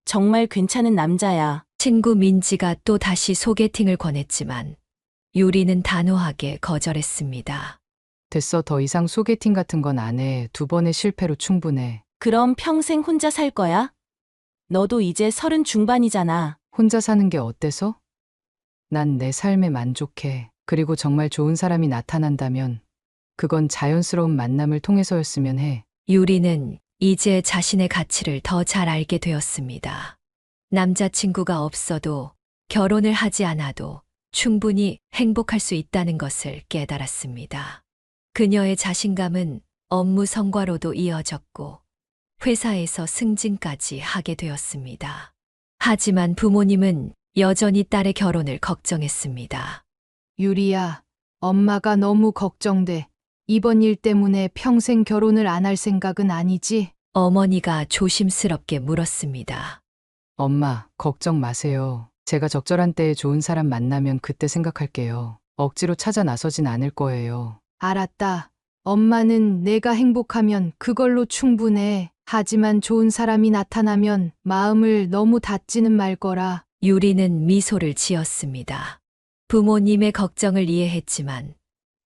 [SPEAKER 21] 정말 괜찮은 남자야.
[SPEAKER 3] 친구 민지가 또 다시 소개팅을 권했지만 유리는 단호하게 거절했습니다.
[SPEAKER 2] 됐어. 더 이상 소개팅 같은 건 안 해. 2번의 실패로 충분해.
[SPEAKER 21] 그럼 평생 혼자 살 거야? 너도 이제 30 중반이잖아.
[SPEAKER 2] 혼자 사는 게 어때서? 난 내 삶에 만족해. 그리고 정말 좋은 사람이 나타난다면 그건 자연스러운 만남을 통해서였으면 해.
[SPEAKER 3] 유리는 이제 자신의 가치를 더 잘 알게 되었습니다. 남자친구가 없어도 결혼을 하지 않아도 충분히 행복할 수 있다는 것을 깨달았습니다. 그녀의 자신감은 업무 성과로도 이어졌고 회사에서 승진까지 하게 되었습니다. 하지만 부모님은 여전히 딸의 결혼을 걱정했습니다.
[SPEAKER 11] 유리야, 엄마가 너무 걱정돼. 이번 일 때문에 평생 결혼을 안 할 생각은 아니지?
[SPEAKER 3] 어머니가 조심스럽게 물었습니다.
[SPEAKER 2] 엄마, 걱정 마세요. 제가 적절한 때에 좋은 사람 만나면 그때 생각할게요. 억지로 찾아 나서진 않을 거예요.
[SPEAKER 11] 알았다. 엄마는 내가 행복하면 그걸로 충분해. 하지만 좋은 사람이 나타나면 마음을 너무 닫지는 말 거라.
[SPEAKER 3] 유리는 미소를 지었습니다. 부모님의 걱정을 이해했지만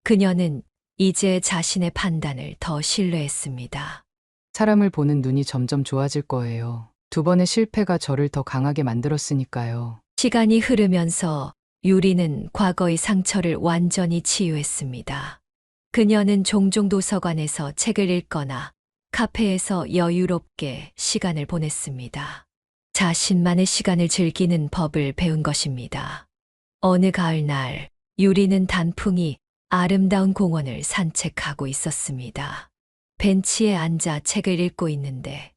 [SPEAKER 3] 그녀는 이제 자신의 판단을 더 신뢰했습니다.
[SPEAKER 2] 사람을 보는 눈이 점점 좋아질 거예요. 2번의 실패가 저를 더 강하게 만들었으니까요.
[SPEAKER 3] 시간이 흐르면서 유리는 과거의 상처를 완전히 치유했습니다. 그녀는 종종 도서관에서 책을 읽거나 카페에서 여유롭게 시간을 보냈습니다. 자신만의 시간을 즐기는 법을 배운 것입니다. 어느 가을날 유리는 단풍이 아름다운 공원을 산책하고 있었습니다. 벤치에 앉아 책을 읽고 있는데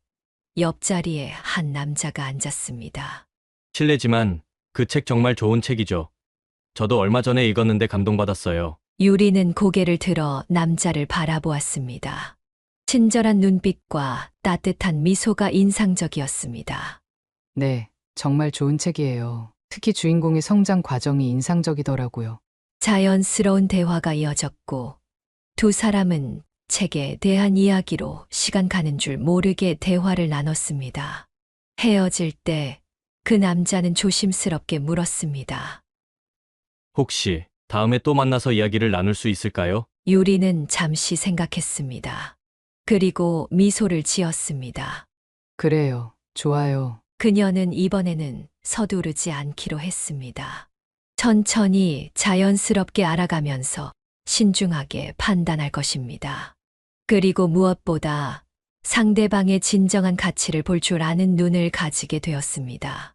[SPEAKER 3] 옆자리에 한 남자가 앉았습니다.
[SPEAKER 5] 실례지만 그 책 정말 좋은 책이죠. 저도 얼마 전에 읽었는데 감동받았어요.
[SPEAKER 3] 유리는 고개를 들어 남자를 바라보았습니다. 친절한 눈빛과 따뜻한 미소가 인상적이었습니다.
[SPEAKER 2] 네, 정말 좋은 책이에요. 특히 주인공의 성장 과정이 인상적이더라고요.
[SPEAKER 3] 자연스러운 대화가 이어졌고 두 사람은 책에 대한 이야기로 시간 가는 줄 모르게 대화를 나눴습니다. 헤어질 때 그 남자는 조심스럽게 물었습니다.
[SPEAKER 5] 혹시 다음에 또 만나서 이야기를 나눌 수 있을까요?
[SPEAKER 3] 유리는 잠시 생각했습니다. 그리고 미소를 지었습니다.
[SPEAKER 2] 그래요. 좋아요.
[SPEAKER 3] 그녀는 이번에는 서두르지 않기로 했습니다. 천천히 자연스럽게 알아가면서 신중하게 판단할 것입니다. 그리고 무엇보다 상대방의 진정한 가치를 볼 줄 아는 눈을 가지게 되었습니다.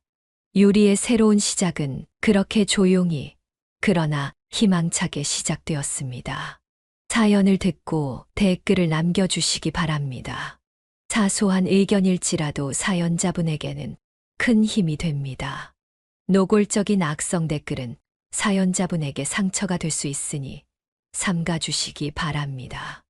[SPEAKER 3] 유리의 새로운 시작은 그렇게 조용히 그러나 희망차게 시작되었습니다. 사연을 듣고 댓글을 남겨주시기 바랍니다. 사소한 의견일지라도 사연자분에게는 큰 힘이 됩니다. 노골적인 악성 댓글은 사연자분에게 상처가 될 수 있으니 삼가주시기 바랍니다.